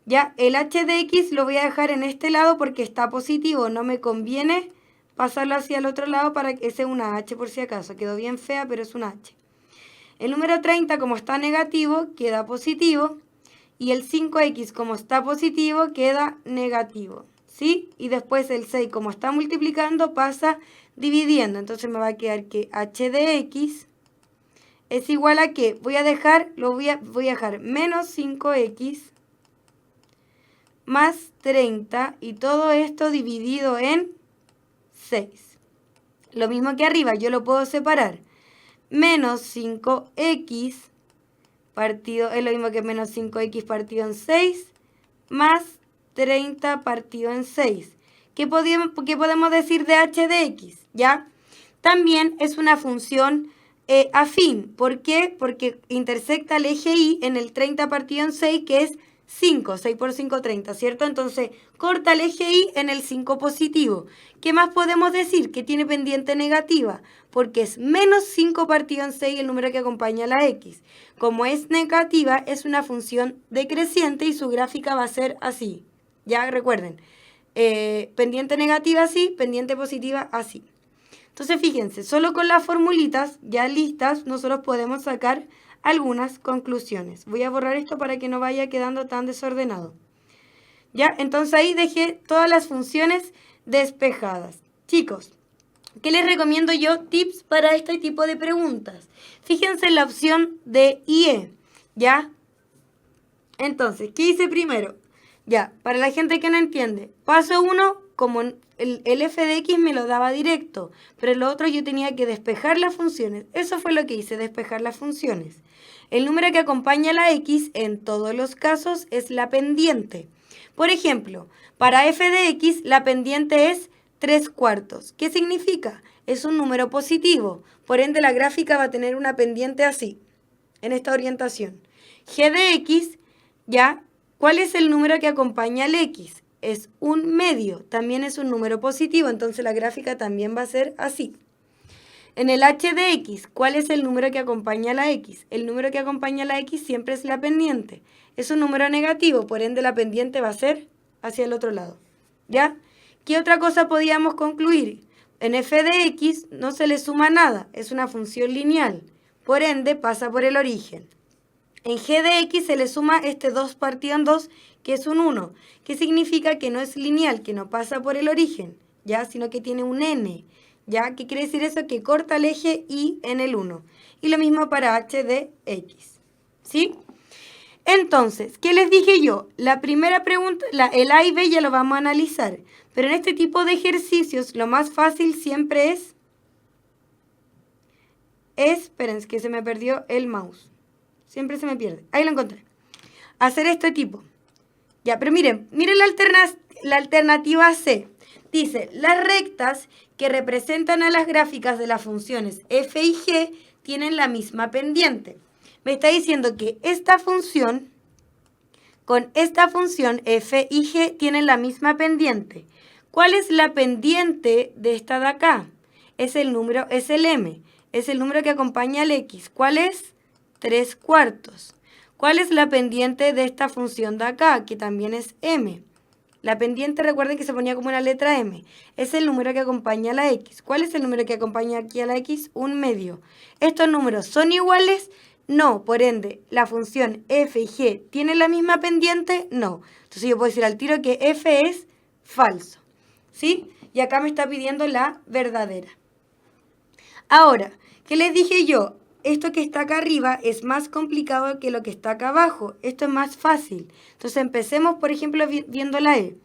Ya, el h de x lo voy a dejar en este lado porque está positivo. No me conviene pasarlo hacia el otro lado para que sea una h por si acaso. Quedó bien fea, pero es una h. El número 30, como está negativo, queda positivo. Y el 5x, como está positivo, queda negativo. ¿Sí? Y después el 6, como está multiplicando, pasa dividiendo. Entonces me va a quedar que h de x es igual a que voy a dejar menos 5x más 30 y todo esto dividido en 6. Lo mismo que arriba, yo lo puedo separar. Menos 5x partido, es lo mismo que menos 5x partido en 6 más 30 partido en 6. ¿Qué podemos decir de h de x? ¿Ya? También es una función afín. ¿Por qué? Porque intersecta el eje y en el 30 partido en 6, que es 5. 6 por 5, 30, ¿cierto? Entonces, corta el eje y en el 5 positivo. ¿Qué más podemos decir? Que tiene pendiente negativa, porque es menos 5 partido en 6 el número que acompaña a la x. Como es negativa, es una función decreciente y su gráfica va a ser así. Ya recuerden, pendiente negativa así, pendiente positiva así. Entonces, fíjense, solo con las formulitas ya listas, nosotros podemos sacar algunas conclusiones. Voy a borrar esto para que no vaya quedando tan desordenado. ¿Ya? Entonces ahí dejé todas las funciones despejadas. Chicos, ¿qué les recomiendo yo? Tips para este tipo de preguntas. Fíjense en la opción de IE, ¿ya? Entonces, ¿qué hice primero? Ya, para la gente que no entiende, paso 1, como el f de x me lo daba directo, pero lo otro yo tenía que despejar las funciones. Eso fue lo que hice, despejar las funciones. El número que acompaña a la x en todos los casos es la pendiente. Por ejemplo, para f de x la pendiente es 3/4. ¿Qué significa? Es un número positivo, por ende la gráfica va a tener una pendiente así, en esta orientación. G de x, ya, ¿cuál es el número que acompaña al x? Es un medio, también es un número positivo, entonces la gráfica también va a ser así. En el h de x, ¿cuál es el número que acompaña a la x? El número que acompaña a la x siempre es la pendiente. Es un número negativo, por ende la pendiente va a ser hacia el otro lado. ¿Ya? ¿Qué otra cosa podíamos concluir? En f de x no se le suma nada, es una función lineal. por ende pasa por el origen. En g de x se le suma este 2 partido en 2, que es un 1, que significa que no es lineal, que no pasa por el origen, ¿ya? Sino que tiene un n, ¿ya? ¿Qué quiere decir eso? Que corta el eje y en el 1. Y lo mismo para h de x, ¿sí? Entonces, ¿qué les dije yo? La primera pregunta, el A y B ya lo vamos a analizar, pero en este tipo de ejercicios lo más fácil siempre esperen, que se me perdió el mouse. Siempre se me pierde. Ahí lo encontré. Hacer este tipo. Ya, pero miren la alternativa C. Dice, las rectas que representan a las gráficas de las funciones f y g tienen la misma pendiente. Me está diciendo que esta función con esta función f y g tienen la misma pendiente. ¿Cuál es la pendiente de esta de acá? Es el número, es el m. Es el número que acompaña al x. ¿Cuál es? 3/4. ¿Cuál es la pendiente de esta función de acá? Que también es m. La pendiente, recuerden que se ponía como una letra m. Es el número que acompaña a la x. ¿Cuál es el número que acompaña aquí a la x? 1/2. ¿Estos números son iguales? No. Por ende, la función f y g ¿tienen la misma pendiente? No. Entonces yo puedo decir al tiro que f es falso. ¿Sí? Y acá me está pidiendo la verdadera. Ahora, ¿qué les dije yo? Esto que está acá arriba es más complicado que lo que está acá abajo. Esto es más fácil. Entonces empecemos, por ejemplo, viendo la E.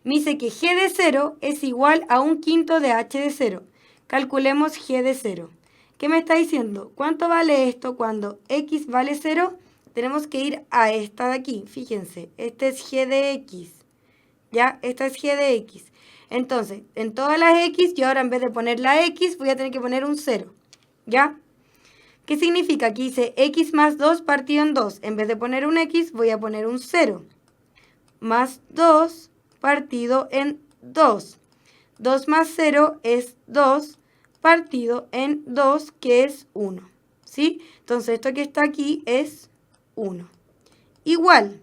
Me dice que g de 0 es igual a 1/5 de h de 0. Calculemos g de 0. ¿Qué me está diciendo? ¿Cuánto vale esto cuando x vale 0? Tenemos que ir a esta de aquí. Fíjense, este es g de x. ¿Ya? Esta es g de x. Entonces, en todas las x, yo ahora en vez de poner la x, voy a tener que poner un 0. ¿Ya? ¿Qué significa? Aquí dice x más 2 partido en 2. En vez de poner un x, voy a poner un 0. Más 2 partido en 2. 2 más 0 es 2 partido en 2, que es 1. ¿Sí? Entonces, esto que está aquí es 1. Igual,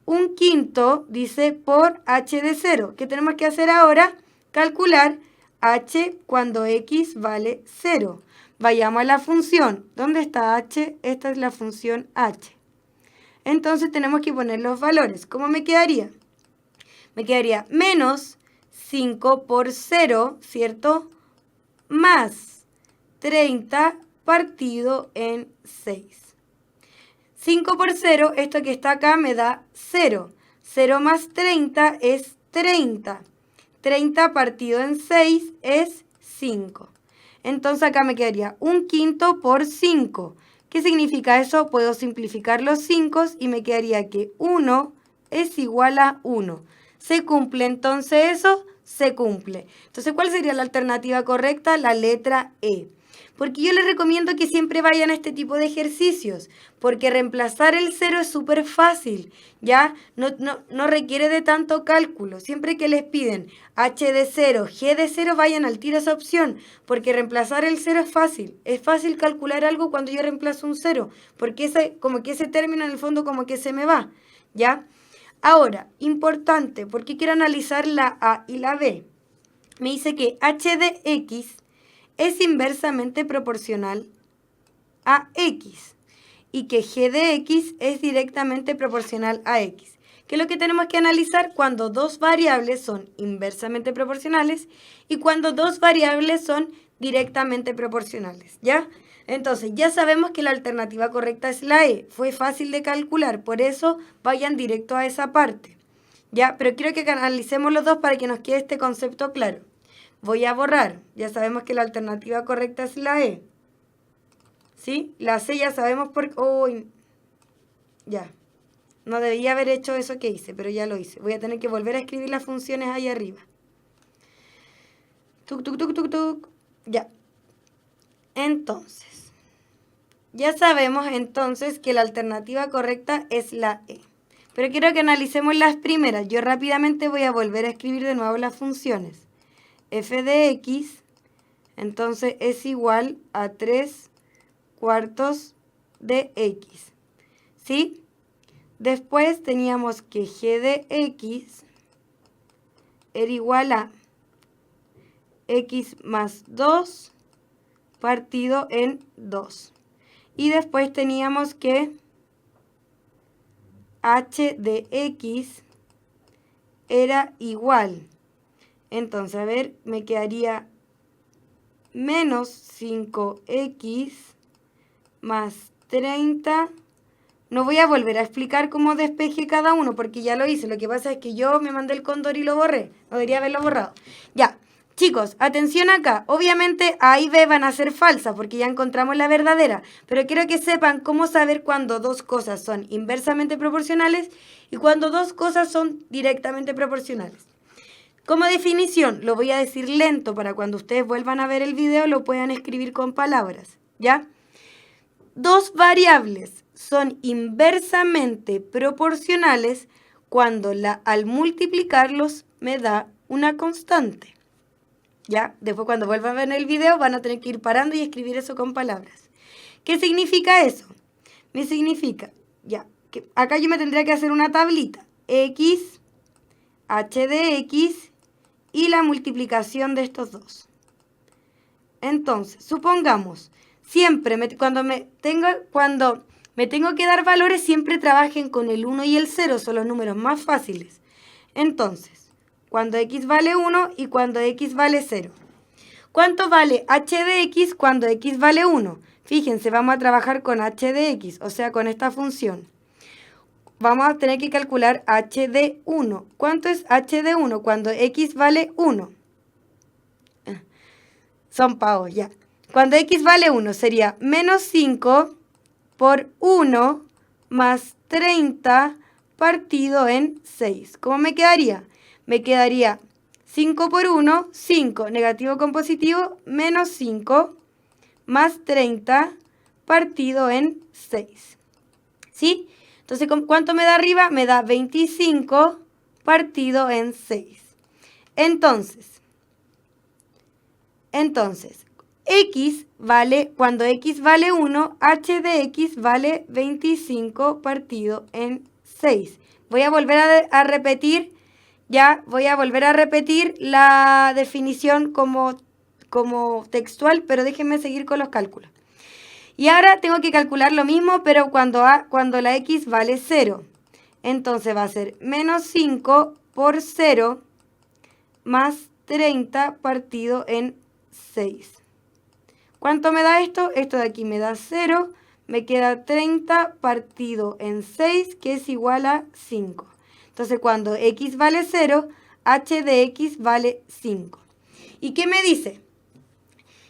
1/5 dice por h de 0. ¿Qué tenemos que hacer ahora? Calcular h cuando x vale 0. Vayamos a la función. ¿Dónde está h? Esta es la función h. Entonces tenemos que poner los valores. ¿Cómo me quedaría? Me quedaría menos 5 por 0, ¿cierto? Más 30 partido en 6. 5 por 0, esto que está acá me da 0. 0 más 30 es 30. 30 partido en 6 es 5. Entonces acá me quedaría 1/5 por 5. ¿Qué significa eso? Puedo simplificar los 5 y me quedaría que 1 es igual a 1. ¿Se cumple entonces eso? Se cumple. Entonces, ¿cuál sería la alternativa correcta? La letra E. Porque yo les recomiendo que siempre vayan a este tipo de ejercicios, porque reemplazar el 0 es súper fácil, ¿ya? No requiere de tanto cálculo. Siempre que les piden h de 0, g de 0, vayan al tiro a esa opción, porque reemplazar el 0 es fácil. Es fácil calcular algo cuando yo reemplazo un 0, porque como que ese término en el fondo como que se me va, ¿ya? Ahora, importante, porque quiero analizar la A y la B. Me dice que h de x es inversamente proporcional a x y que g de x es directamente proporcional a x. ¿Qué es lo que tenemos que analizar? Cuando dos variables son inversamente proporcionales y cuando dos variables son directamente proporcionales, ¿ya? Entonces, ya sabemos que la alternativa correcta es la E. Fue fácil de calcular, por eso vayan directo a esa parte, ¿ya? Pero quiero que analicemos los dos para que nos quede este concepto claro. Voy a borrar. Ya sabemos que la alternativa correcta es la E. ¿Sí? La C ya sabemos por... Uy, ya. No debía haber hecho eso que hice, pero ya lo hice. Voy a tener que volver a escribir las funciones ahí arriba. Tuc, tuc, tuc, tuc, tuc. Ya. Entonces, ya sabemos entonces que la alternativa correcta es la E. Pero quiero que analicemos las primeras. Yo rápidamente voy a volver a escribir de nuevo las funciones. F de x, entonces es igual a 3/4 de x. ¿Sí? Después teníamos que g de x era igual a x más 2 partido en 2. Y después teníamos que h de x era igual. Entonces, a ver, me quedaría menos 5x más 30. No voy a volver a explicar cómo despejé cada uno porque ya lo hice. Lo que pasa es que yo me mandé el cóndor y lo borré. No debería haberlo borrado. Ya, chicos, atención acá. Obviamente A y B van a ser falsas porque ya encontramos la verdadera. Pero quiero que sepan cómo saber cuando dos cosas son inversamente proporcionales y cuando dos cosas son directamente proporcionales. Como definición, lo voy a decir lento para cuando ustedes vuelvan a ver el video lo puedan escribir con palabras, ¿ya? Dos variables son inversamente proporcionales cuando al multiplicarlos me da una constante. ¿Ya? Después cuando vuelvan a ver el video van a tener que ir parando y escribir eso con palabras. ¿Qué significa eso? Me significa, ya, que acá yo me tendría que hacer una tablita. X, h de x y la multiplicación de estos dos. Entonces, supongamos, siempre cuando me tengo que dar valores, siempre trabajen con el 1 y el 0, son los números más fáciles. Entonces, cuando x vale 1 y cuando x vale 0. ¿Cuánto vale h de x cuando x vale 1? Fíjense, vamos a trabajar con h de x, o sea, con esta función. Vamos a tener que calcular h de 1. ¿Cuánto es h de 1 cuando x vale 1? Son pavos, ya. Cuando x vale 1 sería menos 5 por 1 más 30 partido en 6. ¿Cómo me quedaría? Me quedaría 5 por 1, 5, negativo con positivo, menos 5 más 30 partido en 6. ¿Sí? Entonces, ¿cuánto me da arriba? Me da 25 partido en 6. Entonces, x vale, cuando x vale 1, h de x vale 25 partido en 6. Voy a volver a repetir, la definición como textual, pero déjenme seguir con los cálculos. Y ahora tengo que calcular lo mismo, pero cuando la x vale 0. Entonces va a ser menos 5 por 0 más 30 partido en 6. ¿Cuánto me da esto? Esto de aquí me da 0, me queda 30 partido en 6, que es igual a 5. Entonces, cuando x vale 0, h de x vale 5. ¿Y qué me dice?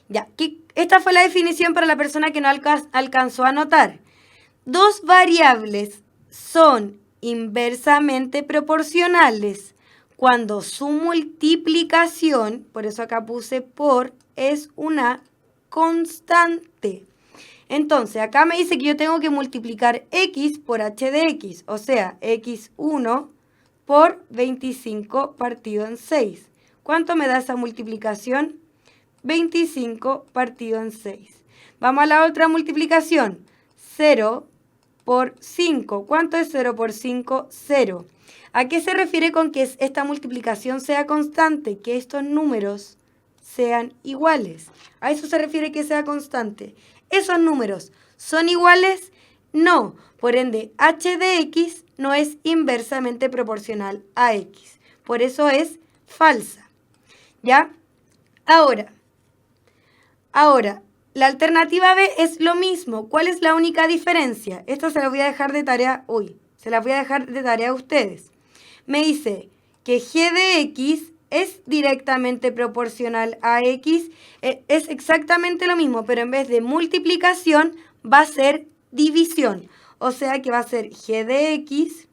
Ya, esta fue la definición para la persona que no alcanzó a anotar. Dos variables son inversamente proporcionales cuando su multiplicación, por eso acá puse por, es una constante. Entonces, acá me dice que yo tengo que multiplicar x por h de x, o sea, x1 por 25 partido en 6. ¿Cuánto me da esa multiplicación? 25 partido en 6. Vamos a la otra multiplicación. 0 por 5. ¿Cuánto es 0 por 5? 0. ¿A qué se refiere con que esta multiplicación sea constante? Que estos números sean iguales. A eso se refiere que sea constante. ¿Esos números son iguales? No. Por ende, h de x no es inversamente proporcional a x. Por eso es falsa. ¿Ya? Ahora, la alternativa B es lo mismo. ¿Cuál es la única diferencia? Esto se la voy a dejar de tarea hoy. Se la voy a dejar de tarea a ustedes. Me dice que g de x es directamente proporcional a x. Es exactamente lo mismo, pero en vez de multiplicación va a ser división. O sea que va a ser g de x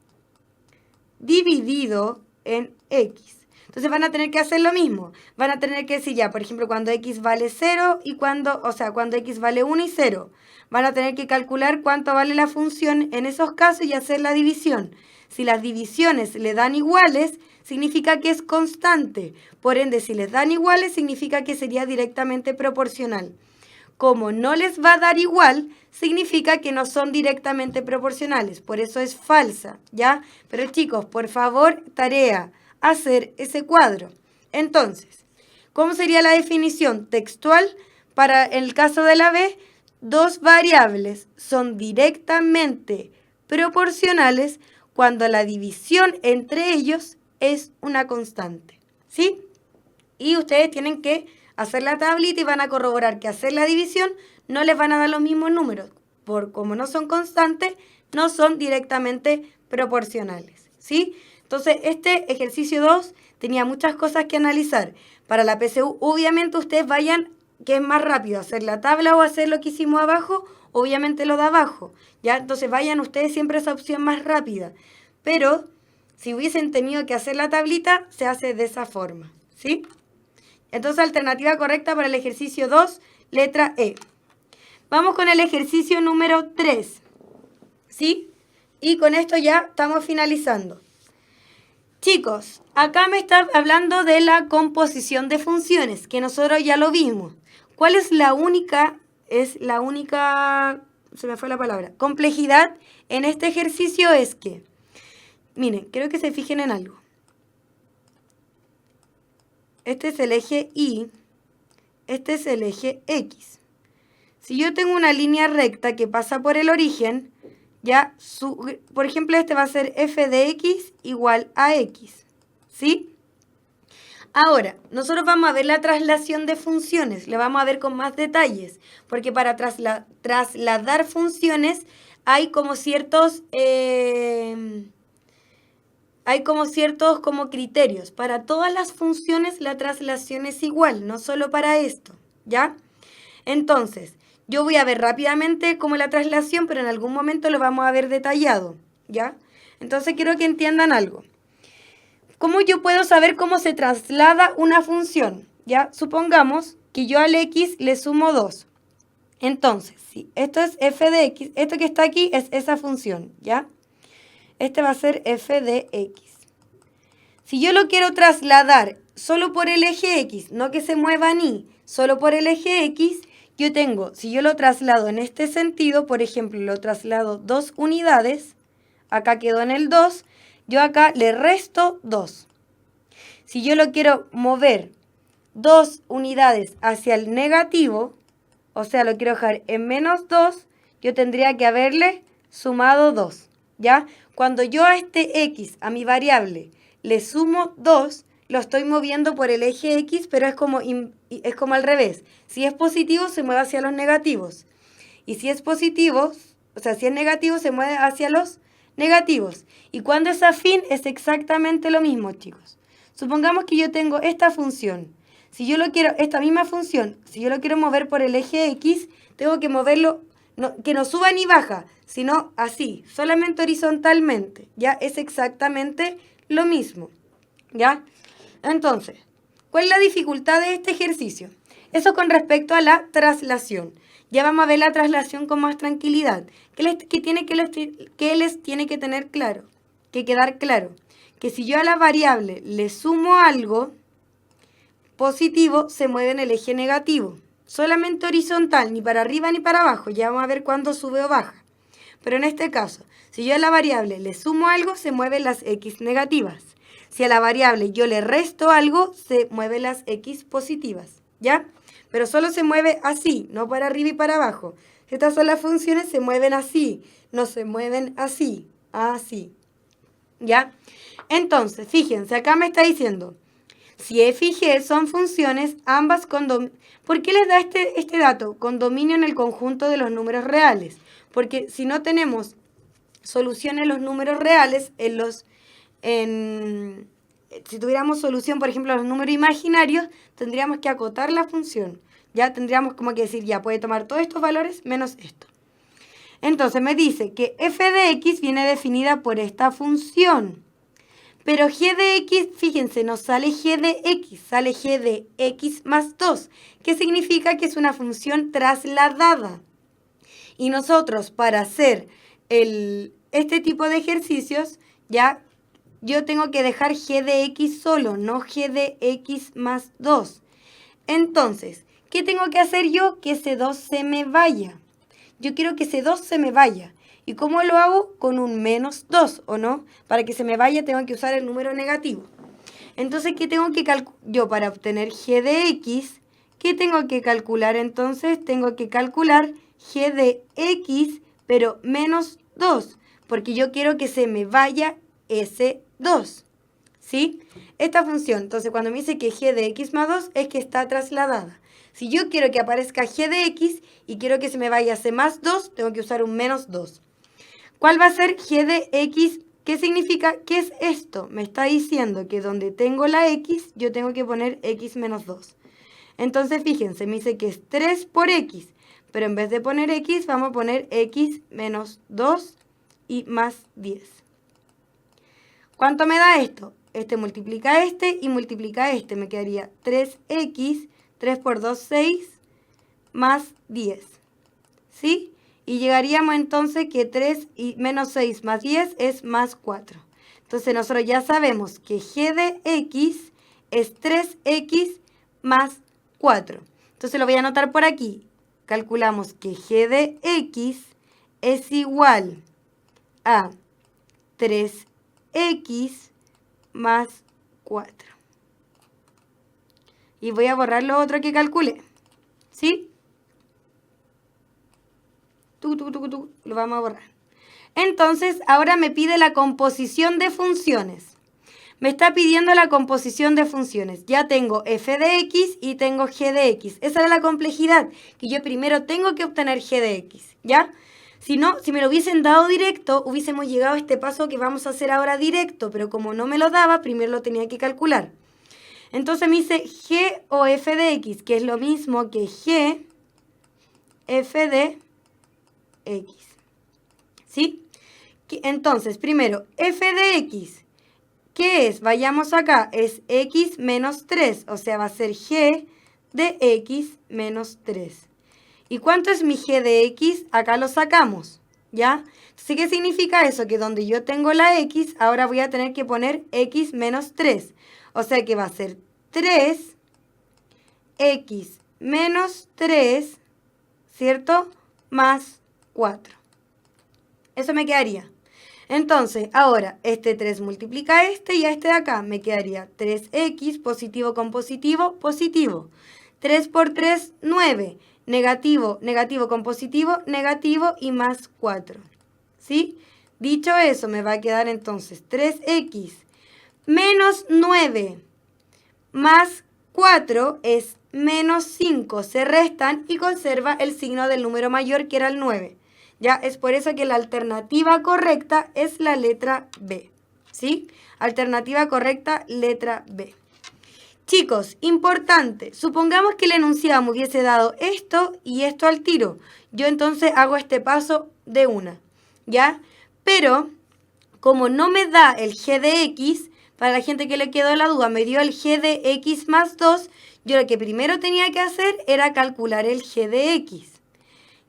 dividido en x. Entonces van a tener que hacer lo mismo. Van a tener que decir ya, por ejemplo, cuando x vale 0 y cuando x vale 1 y 0. Van a tener que calcular cuánto vale la función en esos casos y hacer la división. Si las divisiones le dan iguales, significa que es constante. Por ende, si les dan iguales, significa que sería directamente proporcional. Como no les va a dar igual, significa que no son directamente proporcionales. Por eso es falsa, ¿ya? Pero chicos, por favor, tarea, hacer ese cuadro. Entonces, ¿cómo sería la definición textual para el caso de la B? dos variables son directamente proporcionales cuando la división entre ellos es una constante, ¿sí? Y ustedes tienen que hacer la tablita y van a corroborar que hacer la división no les van a dar los mismos números. Por como no son constantes, no son directamente proporcionales, ¿sí? Entonces, este ejercicio 2 tenía muchas cosas que analizar. Para la PSU, obviamente ustedes vayan, que es más rápido, hacer la tabla o hacer lo que hicimos abajo, obviamente lo de abajo, ¿ya? Entonces vayan ustedes siempre a esa opción más rápida. Pero, si hubiesen tenido que hacer la tablita, se hace de esa forma, ¿sí? Entonces, alternativa correcta para el ejercicio 2, letra E. Vamos con el ejercicio número 3, ¿sí? Y con esto ya estamos finalizando. Chicos, acá me está hablando de la composición de funciones, que nosotros ya lo vimos. ¿Cuál es la única, se me fue la palabra, complejidad en este ejercicio? Es que, miren, quiero que se fijen en algo. Este es el eje Y, este es el eje X. Si yo tengo una línea recta que pasa por el origen, ya, por ejemplo, este va a ser f de x igual a x, ¿sí? Ahora, nosotros vamos a ver la traslación de funciones, la vamos a ver con más detalles, porque para trasladar funciones hay como ciertos como criterios. Para todas las funciones la traslación es igual, no solo para esto, ¿ya? Entonces, yo voy a ver rápidamente como la traslación, pero en algún momento lo vamos a ver detallado, ¿ya? Entonces quiero que entiendan algo. ¿Cómo yo puedo saber cómo se traslada una función? ¿Ya? Supongamos que yo al x le sumo 2. Entonces, si esto es f de x, esto que está aquí es esa función, ¿ya? Este va a ser f de x. Si yo lo quiero trasladar solo por el eje x, no que se mueva ni, solo por el eje x, yo tengo, si yo lo traslado en este sentido, por ejemplo, lo traslado 2 unidades, acá quedó en el 2, yo acá le resto 2. Si yo lo quiero mover 2 unidades hacia el negativo, o sea, lo quiero dejar en menos 2, yo tendría que haberle sumado 2, ¿ya? Cuando yo a este x, a mi variable, le sumo 2, lo estoy moviendo por el eje x, pero es como al revés. Si es positivo, se mueve hacia los negativos. Y si es positivo, o sea, si es negativo, se mueve hacia los negativos. Y cuando es afín, es exactamente lo mismo, chicos. Supongamos que yo tengo esta función. Si yo lo quiero, esta misma función, si yo lo quiero mover por el eje x, tengo que moverlo, que no suba ni baja, sino así, solamente horizontalmente. Ya es exactamente lo mismo, ¿ya? Entonces, ¿cuál es la dificultad de este ejercicio? Eso con respecto a la traslación. Ya vamos a ver la traslación con más tranquilidad. ¿Qué les tiene que tener claro? Que quedar claro. Que si yo a la variable le sumo algo positivo, se mueve en el eje negativo. Solamente horizontal, ni para arriba ni para abajo. Ya vamos a ver cuándo sube o baja. Pero en este caso, si yo a la variable le sumo algo, se mueven las x negativas. Si a la variable yo le resto algo, se mueven las x positivas, ¿ya? Pero solo se mueve así, no para arriba y para abajo. Estas son las funciones, se mueven así, no se mueven así, así, ¿ya? Entonces, fíjense, acá me está diciendo, si f y g son funciones, ambas con dominio. ¿Por qué les da este dato? Con dominio en el conjunto de los números reales. Porque si no tenemos solución en los números reales, si tuviéramos solución, por ejemplo, a los números imaginarios, tendríamos que acotar la función. Ya tendríamos como que decir, ya puede tomar todos estos valores menos esto. Entonces me dice que f de x viene definida por esta función. Pero g de x, fíjense, no sale g de x, sale g de x más 2, que significa que es una función trasladada. Y nosotros, para hacer este tipo de ejercicios, ya yo tengo que dejar g de x solo, no g de x más 2. Entonces, ¿qué tengo que hacer yo? Que ese 2 se me vaya. Yo quiero que ese 2 se me vaya. ¿Y cómo lo hago? Con un menos 2, ¿o no? Para que se me vaya tengo que usar el número negativo. Entonces, ¿qué tengo que calcular? Yo para obtener g de x, ¿qué tengo que calcular entonces? Tengo que calcular g de x, pero menos 2, porque yo quiero que se me vaya ese 2, ¿sí? Esta función, entonces cuando me dice que g de x más 2 es que está trasladada. Si yo quiero que aparezca g de x y quiero que se me vaya ese más 2, tengo que usar un menos 2. ¿Cuál va a ser g de x? ¿Qué significa? ¿Qué es esto? Me está diciendo que donde tengo la x, yo tengo que poner x menos 2. Entonces, fíjense, me dice que es 3 por x, pero en vez de poner x, vamos a poner x menos 2 y más 10. ¿Cuánto me da esto? Este multiplica este y multiplica este. Me quedaría 3x, 3 por 2, 6, más 10. ¿Sí? Y llegaríamos entonces que 3 y menos 6 más 10 es más 4. Entonces nosotros ya sabemos que g de x es 3x más 4. Entonces lo voy a anotar por aquí. Calculamos que g de x es igual a 3x más 4. Y voy a borrar lo otro que calculé. ¿Sí? Lo vamos a borrar. Entonces, ahora me pide la composición de funciones. Me está pidiendo la composición de funciones. Ya tengo f de x y tengo g de x. Esa era la complejidad, que yo primero tengo que obtener g de x, ¿ya? Si no, si me lo hubiesen dado directo, hubiésemos llegado a este paso que vamos a hacer ahora directo, pero como no me lo daba, primero lo tenía que calcular. Entonces me dice g o f de x, que es lo mismo que g f de x. ¿Sí? Entonces, primero, f de x, ¿qué es? Vayamos acá, es x menos 3, o sea, va a ser g de x menos 3. ¿Y cuánto es mi g de x? Acá lo sacamos, ¿ya? Entonces, ¿qué significa eso? Que donde yo tengo la x, ahora voy a tener que poner x menos 3. O sea que va a ser 3x menos 3, ¿cierto? Más 4. Eso me quedaría. Entonces, ahora, este 3 multiplica este y a este de acá. Me quedaría 3x, positivo con positivo, positivo. 3 por 3, 9. Negativo, negativo con positivo, negativo y más 4. ¿Sí? Dicho eso, me va a quedar entonces 3x menos 9 más 4 es menos 5. Se restan y conserva el signo del número mayor, que era el 9. Ya, es por eso que la alternativa correcta es la letra B. ¿Sí? Alternativa correcta, letra B. Chicos, importante, supongamos que el enunciado me hubiese dado esto y esto al tiro. Yo entonces hago este paso de una, ¿ya? Pero, como no me da el g de x, para la gente que le quedó la duda, me dio el g de x más 2, yo lo que primero tenía que hacer era calcular el g de x.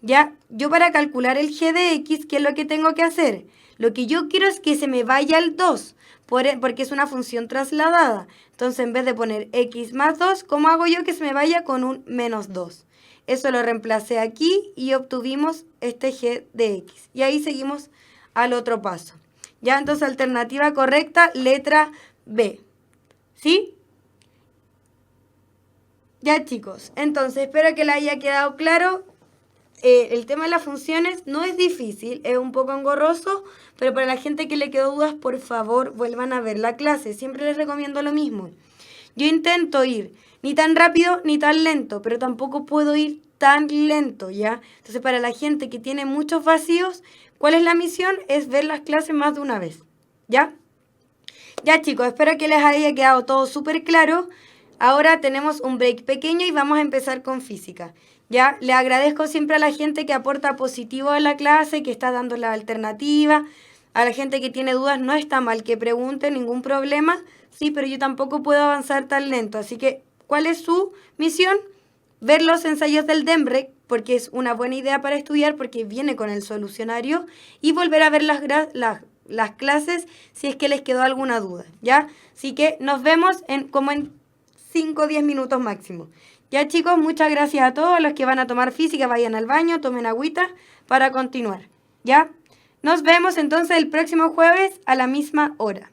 ¿Ya? Yo para calcular el g de x, ¿qué es lo que tengo que hacer? Lo que yo quiero es que se me vaya el 2, porque es una función trasladada. Entonces, en vez de poner x más 2, ¿cómo hago yo que se me vaya con un menos 2? Eso lo reemplacé aquí y obtuvimos este g de x. Y ahí seguimos al otro paso. ¿Ya? Entonces, alternativa correcta, letra B. ¿Sí? Ya, chicos. Entonces, espero que les haya quedado claro. El tema de las funciones no es difícil, es un poco engorroso, pero para la gente que le quedó dudas, por favor, vuelvan a ver la clase. Siempre les recomiendo lo mismo. Yo intento ir ni tan rápido ni tan lento, pero tampoco puedo ir tan lento, ¿ya? Entonces, para la gente que tiene muchos vacíos, ¿cuál es la misión? Es ver las clases más de una vez, ¿ya? Ya, chicos, espero que les haya quedado todo súper claro. Ahora tenemos un break pequeño y vamos a empezar con física. Ya, le agradezco siempre a la gente que aporta positivo a la clase, que está dando la alternativa. A la gente que tiene dudas, no está mal que pregunte, ningún problema. Sí, pero yo tampoco puedo avanzar tan lento. Así que, ¿cuál es su misión? Ver los ensayos del DEMREC, porque es una buena idea para estudiar, porque viene con el solucionario. Y volver a ver las clases si es que les quedó alguna duda, ¿ya? Así que nos vemos como en 5 o 10 minutos máximo. Ya, chicos, muchas gracias a todos los que van a tomar física. Vayan al baño, tomen agüita para continuar, ¿ya? Nos vemos entonces el próximo jueves a la misma hora.